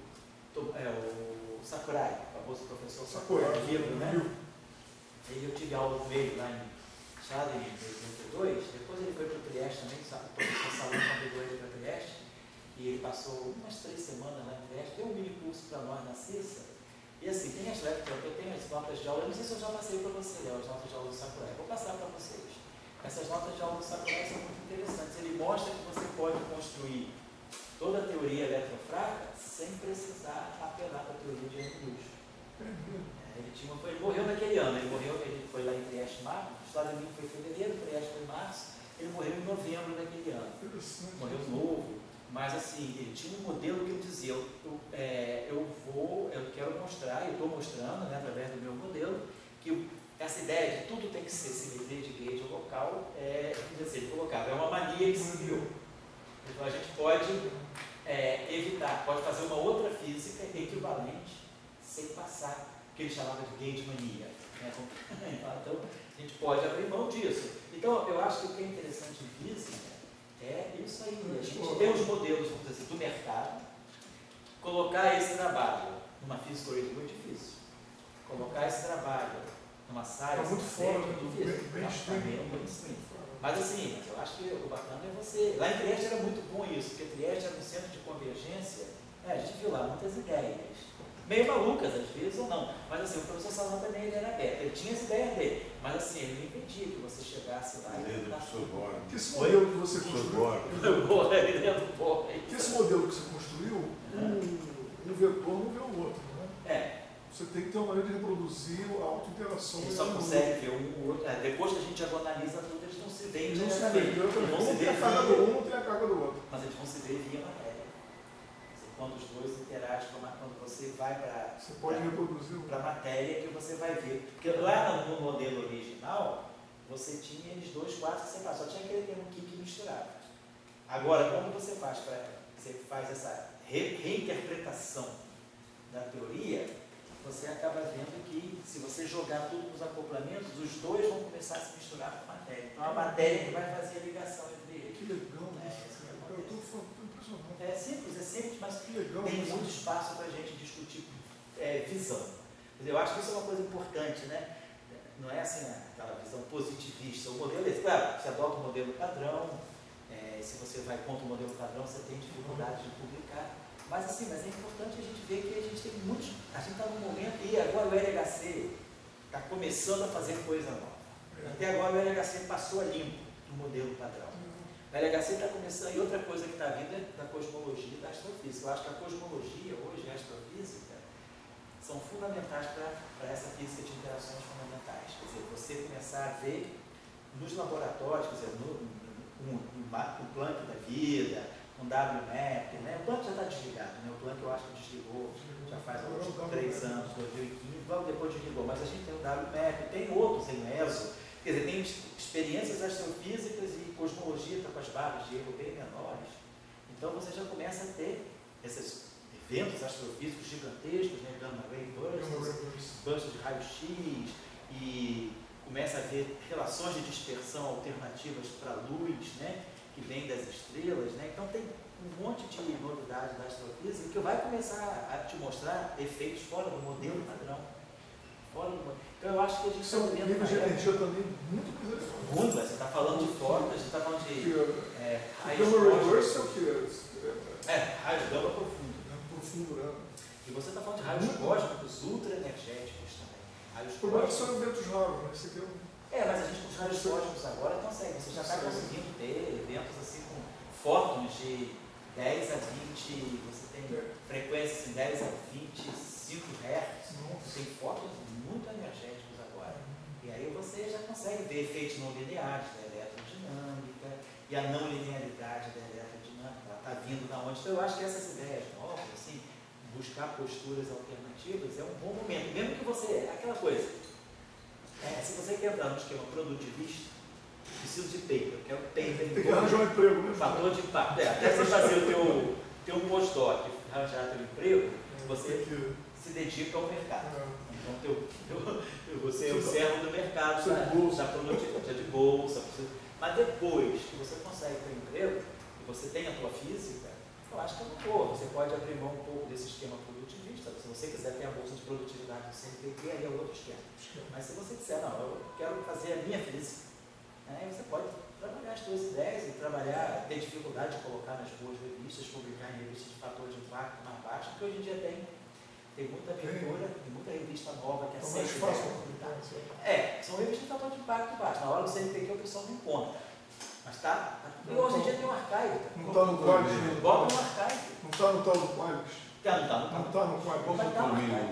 o Sakurai, o famoso professor Sakurai, do livro, né? Eu tive aula com ele lá em Chile, em 2002, depois ele foi para o Trieste também, o professor Salão convidou ele para o Trieste, e ele passou umas 3 semanas lá em Trieste, deu um mini curso para nós na CISA. E assim, tem as lectures, eu tenho as notas de aula, eu não sei se eu já passei para você, as notas de aula do Sakurai, vou passar para vocês. Essas notas de aula do Sakurai são muito interessantes, ele mostra que você pode construir toda a teoria eletrofraca sem precisar apelar para a teoria de Arrhenius. Ele morreu naquele ano, ele foi lá em Trieste em março, o Estado Unido foi em fevereiro, Trieste foi em março, ele morreu em novembro daquele ano. Morreu novo. Mas assim, ele tinha um modelo que ele dizia, eu quero mostrar, eu estou mostrando, né, através do meu modelo, que essa ideia de tudo tem que ser simetria de gauge local, ele colocava, é uma mania que se criou. Então a gente pode evitar, pode fazer uma outra física equivalente sem passar, que ele chamava de gauge mania. Né? Então a gente pode abrir mão disso. Então eu acho que o que é interessante em física é isso aí, a gente tem os modelos, vamos dizer assim, do mercado, colocar esse trabalho numa física é muito difícil, colocar esse trabalho numa sala, muito fora, bem extremo. Mas assim, eu acho que o bacana é você, lá em Trieste era muito bom isso, porque Trieste era um centro de convergência, a gente viu lá muitas ideias, meio malucas às vezes ou não, mas assim, o professor Salão também ele era aberto, ele tinha as ideias dele, mas assim, ele não impedia que você chegasse lá e que esse modelo que você construiu, esse modelo que você construiu, um vetor não vê o outro, né? Você tem que ter uma maneira de reproduzir a auto-interação. Ele só consegue ver um outro, depois que a gente diagonaliza tudo, eles não se veem diretamente. Um tem a carga do um, não tem a carga do outro. Mas eles vão se ver via matéria. Quando os dois interagem, quando você vai para a matéria, que você vai ver. Porque lá no modelo original, você tinha eles dois quadros que você faz, só tinha aquele termo que misturava. Agora, quando você faz essa reinterpretação da teoria, você acaba vendo que, se você jogar tudo nos acoplamentos, os dois vão começar a se misturar com a matéria. Então, a matéria que vai fazer a ligação entre eles. Que legal, eu estou impressionado. É simples, mas tem muito espaço para a gente discutir visão. Eu acho que isso é uma coisa importante, né? Não é assim aquela visão positivista. O modelo é, claro, você adota o modelo padrão, se você vai contra o modelo padrão, você tem dificuldade de publicar. Mas assim, é importante a gente ver que a gente tem muitos. A gente está num momento, e agora o LHC está começando a fazer coisa nova. Até agora o LHC passou a limpo do modelo padrão. O LHC está começando, e outra coisa que está vindo é da cosmologia e da astrofísica. Eu acho que a cosmologia hoje e a astrofísica são fundamentais para essa física de interações fundamentais. Quer dizer, você começar a ver nos laboratórios, quer dizer, no Planck da vida, um WMAP, né? O Planck já está desligado, né? O Planck eu acho que desligou já faz uns 3 anos, 2015, logo depois desligou, mas a gente tem o WMAP, tem outros em ESO, quer dizer, tem experiências astrofísicas e cosmologia com as barras de erro bem menores, então você já começa a ter esses eventos astrofísicos gigantescos, né? Gamma ray bursts de raio-x, e começa a ver relações de dispersão alternativas para a luz, né? Que vem das estrelas, né? Então tem um monte de novidades da astrofísica que vai começar a te mostrar efeitos fora do modelo padrão. Então eu acho que a gente está vendo nível de energia também muito muito, você está falando de fórmulas, você está falando de raios reverse é o que? Raios gama profundo. Profundo, né? E você está falando de raios cósmicos ultra energéticos também. Raios o problema é que são eventos raros, né? Esse aqui mas a gente com os raios cósmicos agora consegue, você já está conseguindo ter eventos assim com fótons de 10 a 20, você tem frequências em 10 a 25 Hz, você tem focos muito energéticos agora. E aí você já consegue ver efeitos não lineares da eletrodinâmica e a não linearidade da eletrodinâmica, ela está vindo da onde. Então eu acho que essas ideias novas, assim, buscar posturas alternativas é um bom momento, mesmo que você, aquela coisa, se você quer entrar no esquema produtivista, preciso de paper, eu quero paper. Tem que arranjar um emprego, né? Fator de impacto. Até você fazer o teu postdoc, arranjar teu emprego, você se dedica ao mercado. Então você é o servo do mercado, da produtividade, precisa de bolsa. Mas depois que você consegue ter um emprego, e você tem a tua física, eu acho que é uma boa. Você pode abrir mão um pouco desse esquema produtivista. Se você quiser ter a bolsa de produtividade do CNPq, aí é outro esquema. Mas se você disser, não, eu quero fazer a minha física, aí você pode trabalhar as suas ideias e trabalhar, ter dificuldade de colocar nas boas revistas, publicar em revistas de fator de impacto mais baixo, porque hoje em dia tem muita abertura, tem muita revista nova que aceita. É mais fácil publicar. São revistas de fator de impacto baixo. Na hora do CNPq o pessoal não encontra. Mas e hoje em dia tem um archive. Não está no Qualys. Bota no archive. Não está no tal do Qualys. Não está no Qualys. Como é que está no archive?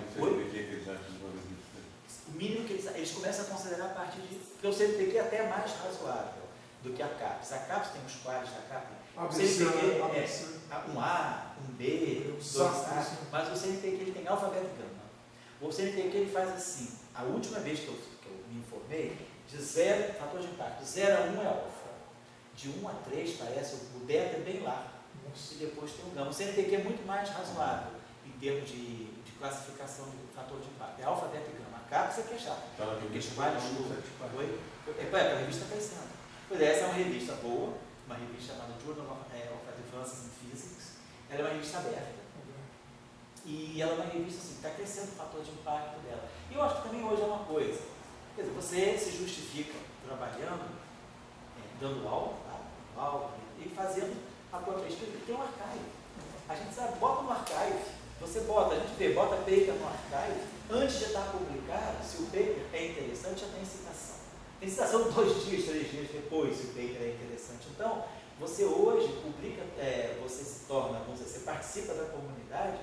O mínimo que eles começam a considerar a partir de. Porque o CNPq é até mais razoável do que a CAPES. A CAPES tem os quadros da CAPES. O CNPq é um A, um B, dois A, mas o CNPq ele tem alfabeto e gama. O CNPq ele faz assim, a última vez que eu me informei, de 0, fator de impacto, 0 a 1 é alfa. De 1 a 3 parece, o beta é bem largo. E depois tem o gama. O CNPq é muito mais razoável em termos de classificação de fator de impacto. É alfa, beta e gama. A CAPES é que é chato. Porque os vários a revista está pensando. Pois é, essa é uma revista boa, uma revista chamada Journal of Advances in Physics. Ela é uma revista aberta. E ela é uma revista assim, está crescendo o fator de impacto dela. E eu acho que também hoje é uma coisa. Quer dizer, você se justifica trabalhando, dando aula, e fazendo a tua pesquisa, tem um archive. A gente sabe, bota no archive, você bota, a gente vê, bota paper no archive, antes de estar publicado, se o paper é interessante, já tem citação. Tem citação 2 dias, 3 dias depois, se o paper é interessante. Então, você hoje publica, você se torna, você participa da comunidade,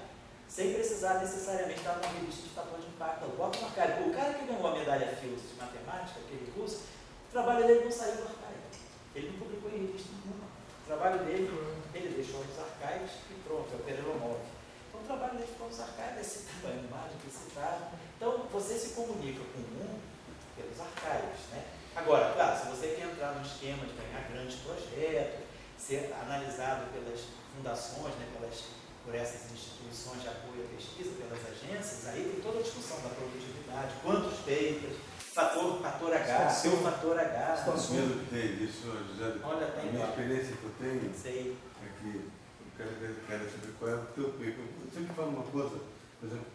sem precisar necessariamente estar numa revista de fator de impacto. Bota no archive. O cara que ganhou a medalha Fields de matemática, aquele curso, o trabalho dele não saiu do archive. Ele não publicou em revista nenhuma. O trabalho dele, ele deixou nos archives e pronto, é o Perelomov. Então o trabalho dele ficou nos archives, é citado a imagem, é citado. Então você se comunica com o mundo pelos archives, né? Agora, claro, se você quer entrar no esquema de ganhar grandes projetos, ser analisado pelas fundações, né, por essas instituições de apoio à pesquisa, pelas agências, aí tem toda a discussão da produtividade, quantos papers, fator H, seu fator H. Está vendo que tem isso, José? Olha, tem. A minha experiência que eu tenho Sei. é que eu quero saber qual é o teu paper. Eu sempre falo uma coisa, por exemplo,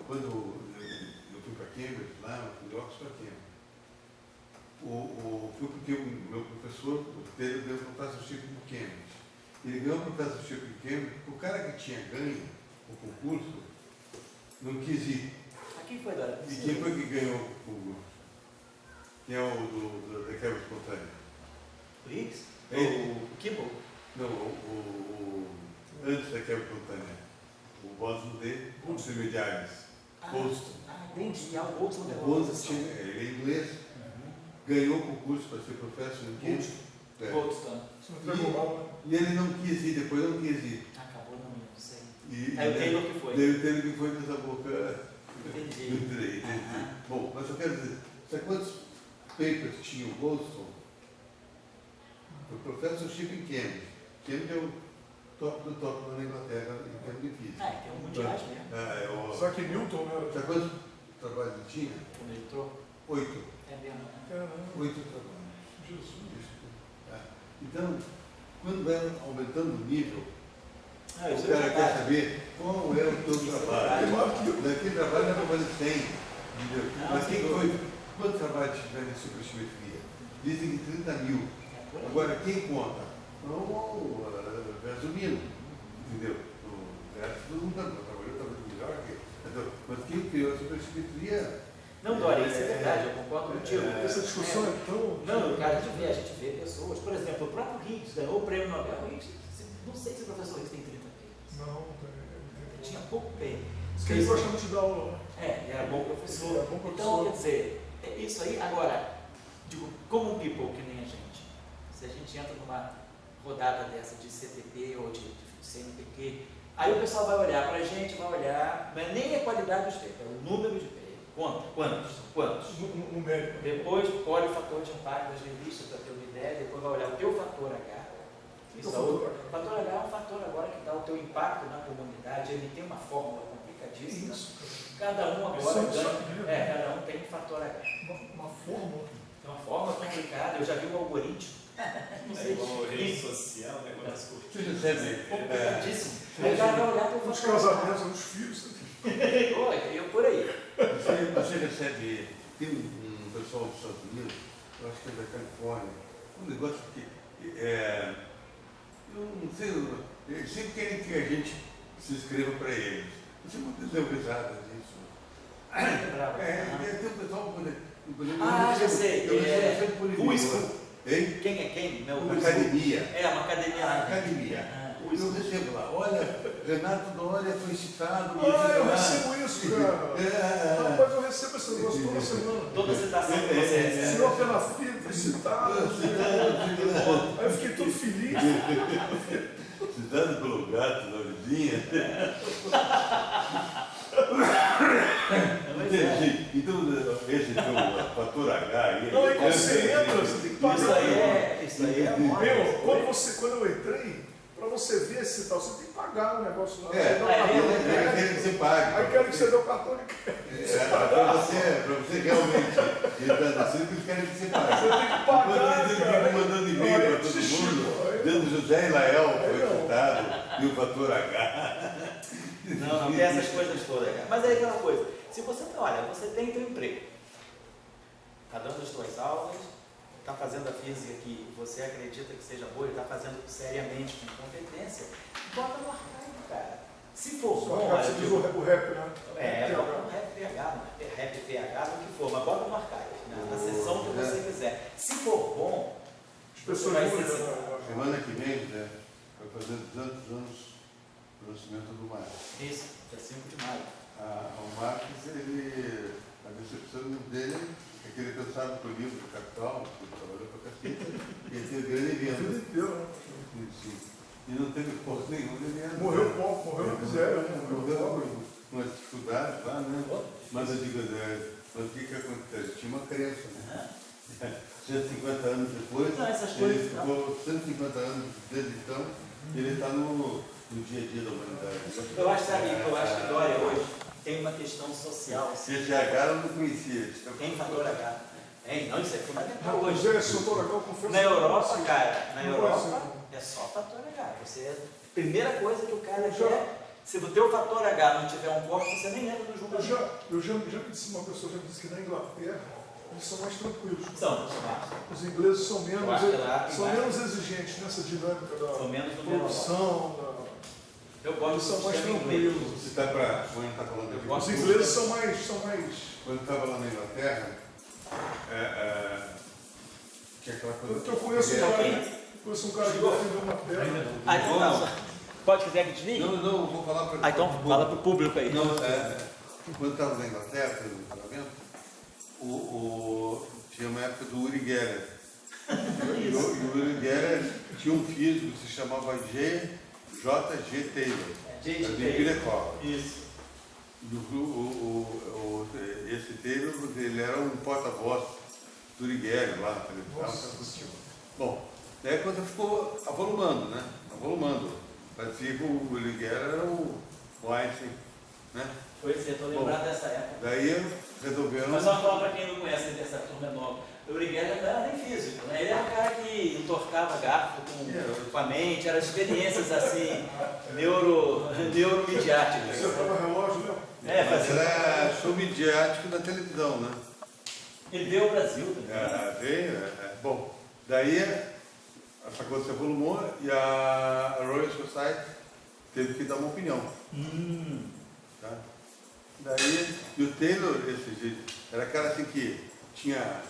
quando eu fui para Cambridge, lá, eu fui de Oxford para Cambridge, fui porque o meu professor deu um professorship no Cambridge. Ele ganhou o professorship em Cambridge, o cara que tinha ganho o concurso não quis ir. Quem foi da E quem foi que ganhou o concurso? Quem é o da quebra espontânea? O Higgs? O Kimball? Não, antes da quebra espontânea. O Boston de intermediários. Boston. Entendi. O Boston de Boston, ele é inglês. Ganhou o concurso para ser professor em Cambridge. Boston. E ele não quis ir, depois não quis ir. Acabou não indo, sei. E o Taylor que foi. O Taylor que foi nessa boca. Entendi. Bom, mas eu quero dizer, sabe quantos papers tinha o Goldstone? O professorship em Cambridge. Cambridge é o top do top na Inglaterra em termos de física. Tem um mundiais mesmo. Só que Newton era. Sabe quantos trabalhos ele tinha? Quando ele entrou? 8. É mesmo. 8 trabalhos. Então, quando vai aumentando o nível, o cara quer saber qual é o teu trabalho. Daquele trabalho não é para fazer 100. Mas quem foi? Quantos trabalhos tiveram em supersimetria? Dizem que 30 mil. Agora, quem conta? Não, Versumino. Entendeu? O resto todo mundo trabalhou melhor que. Mas quem criou a supersimetria Não, Dória, isso é verdade, eu concordo contigo. Essa discussão é tão... Não, cara, a gente vê pessoas, por exemplo, o próprio Higgs ganhou o prêmio Nobel. O Higgs, não sei se o professor Higgs tem 30 prêmios. Não, Ele tinha pouco prêmio. porque ele gostava de dar aula. Ele era bom professor. Ele era bom professor. Então, quer dizer, é isso aí. Agora, digo, como um people que nem a gente, se a gente entra numa rodada dessa de CTP ou de CNPq, aí o pessoal vai olhar para a gente, vai olhar, mas nem a qualidade dos papers, é o número de papers. Quantos? Numérico. Depois, olha o fator de impacto das revistas para ter uma ideia, depois vai olhar o teu fator H. O fator H é um fator agora que dá o teu impacto na comunidade, ele tem uma fórmula complicadíssima. Cada um agora cada um tem um fator H. Uma fórmula. É uma fórmula complicada, eu já vi um algoritmo. Não sei. Igual rede social, negócio curtinho. Complicadíssimo. Aí o cara vai olhar para o Os fator H. casamentos, os filhos. Eu por aí. Você recebe, tem um pessoal dos Estados Unidos, eu acho que é da Califórnia, um negócio que, eu não sei, eles sempre querem que a gente se inscreva para eles. Você não deu risada disso. Tem um pessoal, Já sei. Eu recebo por Who is e-mail. who? Hein? Quem é quem? Não, Academia. É, uma academia. Academia. Eu recebo lá, olha, Renato Dória foi citado. Eu recebo isso, cara. Rapaz, eu recebo esse negócio toda semana. Toda citação que você O recebe. senhor Penafim foi citado. Aí eu fiquei todo feliz. Citado pelo gato da vizinha. Então, esse teu fator H aí. Não, e quando você entra, você tem que pagar. Isso aí é mó. Quando eu entrei, para você ver se tal, você tem que pagar o negócio lá. Eu quero que você pague. Aí quero que você dê o cartão de crédito. Para você realmente entrar no circo, eles querem que você pague. Você tem que pagar. Quando ele fica mandando e-mail para todo mundo, dizendo José Ilael foi citado e o fator H. Não tem essas coisas todas. Mas aí aquela coisa, se você, olha, você tem teu emprego, está dando as suas aulas, está fazendo a física que você acredita que seja boa, está fazendo seriamente, com competência, bota no arquivo, cara. Se for bom, Você diz o rap, né? bota no rap PH, rap PH, o que for, mas bota no arquivo, na sessão que você quiser. Se for bom, As pessoas vai vão ser Semana que vem, né, vai fazer 200 anos do nascimento do Marx. isso, dia 5 de maio. O Marx, a decepção dele é que ele pensava que o livro do Capital, que ele trabalhou para a caceta, ia ter grande venda. Sim. E não teve força nenhuma de venda. Morreu pouco, morreu na miséria. Morreu com as dificuldades lá, né? Mas eu digo, mas o que acontece? Tinha uma crença, né? 150 anos depois, Não, essas ele coisas, ficou 150 anos desde então, ele está no dia a dia da humanidade. Eu acho que Dória hoje tem uma questão social. CGH eu não conhecia. Tem fator H. Não, isso é fundamental Hoje hoje. é Sr. Aragão, confesso. Na Europa, cara, na Não Europa é só fator H. Primeira coisa que o cara quer, se o teu fator H não tiver um corpo, você nem entra no julgamento. Eu já me disse, uma pessoa já me disse que na Inglaterra eles são mais tranquilos. São Os ingleses são menos, Eu acho que lá tem mais. menos exigentes nessa dinâmica da São menos do produção. Eu gosto Eles são do mais sistema inglês. tranquilos. Você está para. Quando está falando Eu aqui. gosto Os ingleses são mais. Quando estava lá na Inglaterra, tinha aquela coisa. Eu conheço um cara que defendeu uma terra. Então tá. Pode quiser que desligue? Não, eu vou falar para. Então fala pro público aí. Não, quando estava na Inglaterra, fazendo o tinha uma época do Uri Geller. E o Uri Geller tinha um físico que se chamava J.G. Taylor. J.G. De Pilecó. Isso. Esse Taylor, ele era um porta-voz do Uri Geller lá na televisão. Bom, daí a coisa ficou avolumando, né? Parecia que o Uri Geller era o Einstein, né? Pois é, estou lembrado dessa época. Daí resolveram. Mas só falar para quem não conhece dessa turma nova. O Uri Geller não era nem físico, né? Ele era um cara que entortava garfo com a mente, eram experiências assim, neuromediáticas. Você estava relógio, né? Mas era show midiático da televisão, né? Ele veio ao Brasil também. Bom, daí essa coisa se avolumou e a Royal Society teve que dar uma opinião. Tá? Daí, e o Taylor, esse jeito, era cara assim que tinha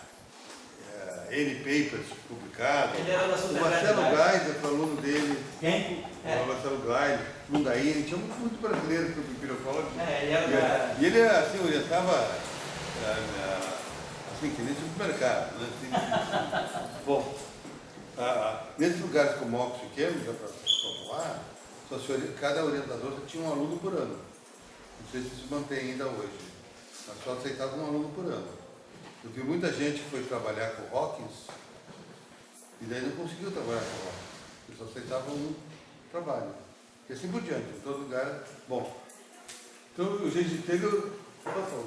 N papers publicados. Ele era da O Marcelo Gleiser, foi aluno dele. Quem? O Marcelo Gleiser, aluno da INE, tinha muito brasileiro que eu pirocólogo. Ele era da... E ele, assim, orientava, assim, que nem supermercado, né? Assim, bom, nesses lugares como Oxford e Cambridge, para falar, cada orientador tinha um aluno por ano. Não sei se isso mantém ainda hoje, mas só aceitava um aluno por ano. Eu vi muita gente que foi trabalhar com Hawkins e daí não conseguiu trabalhar com Hawkins. Eles só aceitavam um trabalho. E assim por diante, em todo lugar. Bom, então o James Taylor,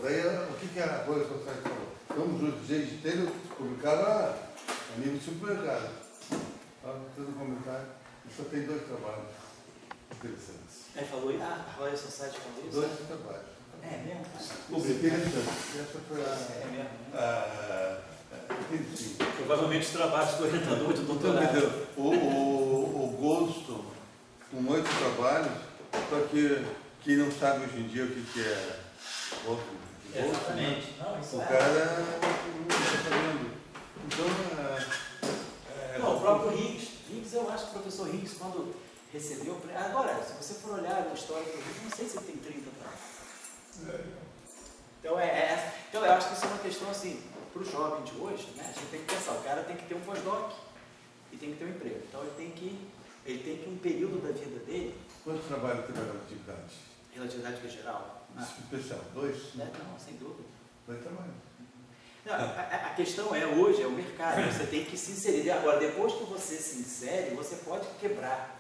daí o que a Royal Society falou? Então o James Taylor publicava a nível de supermercado. Fez um comentário, ele só tem 2 trabalhos interessantes. Ele falou, a Royal Society falou isso? 2 trabalhos. É mesmo? Interessante. Essa foi É mesmo. sim. Provavelmente os trabalhos do orientador de Então, doutorado. quer dizer, o Goldstone, com 8 trabalhos, só que quem não sabe hoje em dia o que é Goldstone, Exatamente. Não, isso o é. cara não está sabendo. Então, Não, o próprio Higgs, eu acho que o professor Higgs, quando recebeu... Agora, se você for olhar a história do Higgs, não sei se ele tem 30 anos. Então, então, eu acho que isso é uma questão, assim, para o jovem de hoje, né? A gente tem que pensar, o cara tem que ter um pós-doc e tem que ter um emprego. Então, ele tem que um período da vida dele... quantos trabalhos tem na relatividade? Relatividade geral. Especial, 2? Não, sem dúvida. 2 trabalhos. Não, a questão é, hoje, é o mercado, você tem que se inserir. Agora, depois que você se insere, você pode quebrar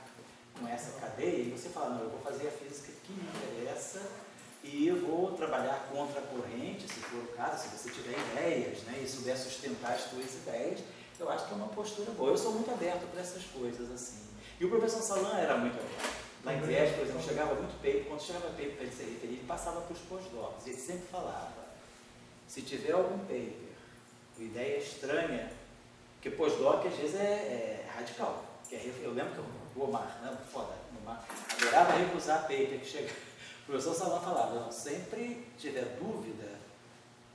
com essa cadeia e você fala, não, eu vou fazer a física que me interessa e eu vou trabalhar contra a corrente, se for o caso, se você tiver ideias, né, e souber sustentar as suas ideias, eu acho que é uma postura boa. Eu sou muito aberto para essas coisas, assim. E o professor Salan era muito aberto. Lá em Viés, por exemplo, chegava muito paper, quando chegava paper para ele ser referido, ele passava para os pós-docs, ele sempre falava, se tiver algum paper, ideia estranha, porque pós-doc às vezes é radical. Eu lembro que o Omar, né, foda, o Omar, adorava recusar paper que chegava. O professor Salan falava, não, sempre tiver dúvida,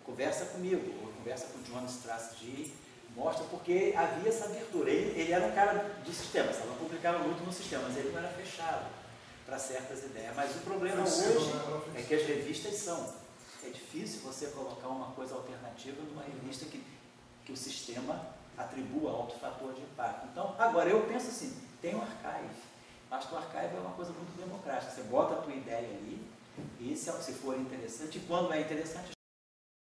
conversa comigo, ou conversa com o John Strassgy, mostra, porque havia essa abertura. Ele era um cara de sistema, Salan publicava muito no sistema, mas ele não era fechado para certas ideias. Mas o problema hoje é que as revistas são. É difícil você colocar uma coisa alternativa numa revista que o sistema atribua alto fator de impacto. Então, agora, eu penso assim, tem um archive. Acho que o archive é uma coisa muito democrática. Você bota a tua ideia ali e, se for interessante, e quando é interessante,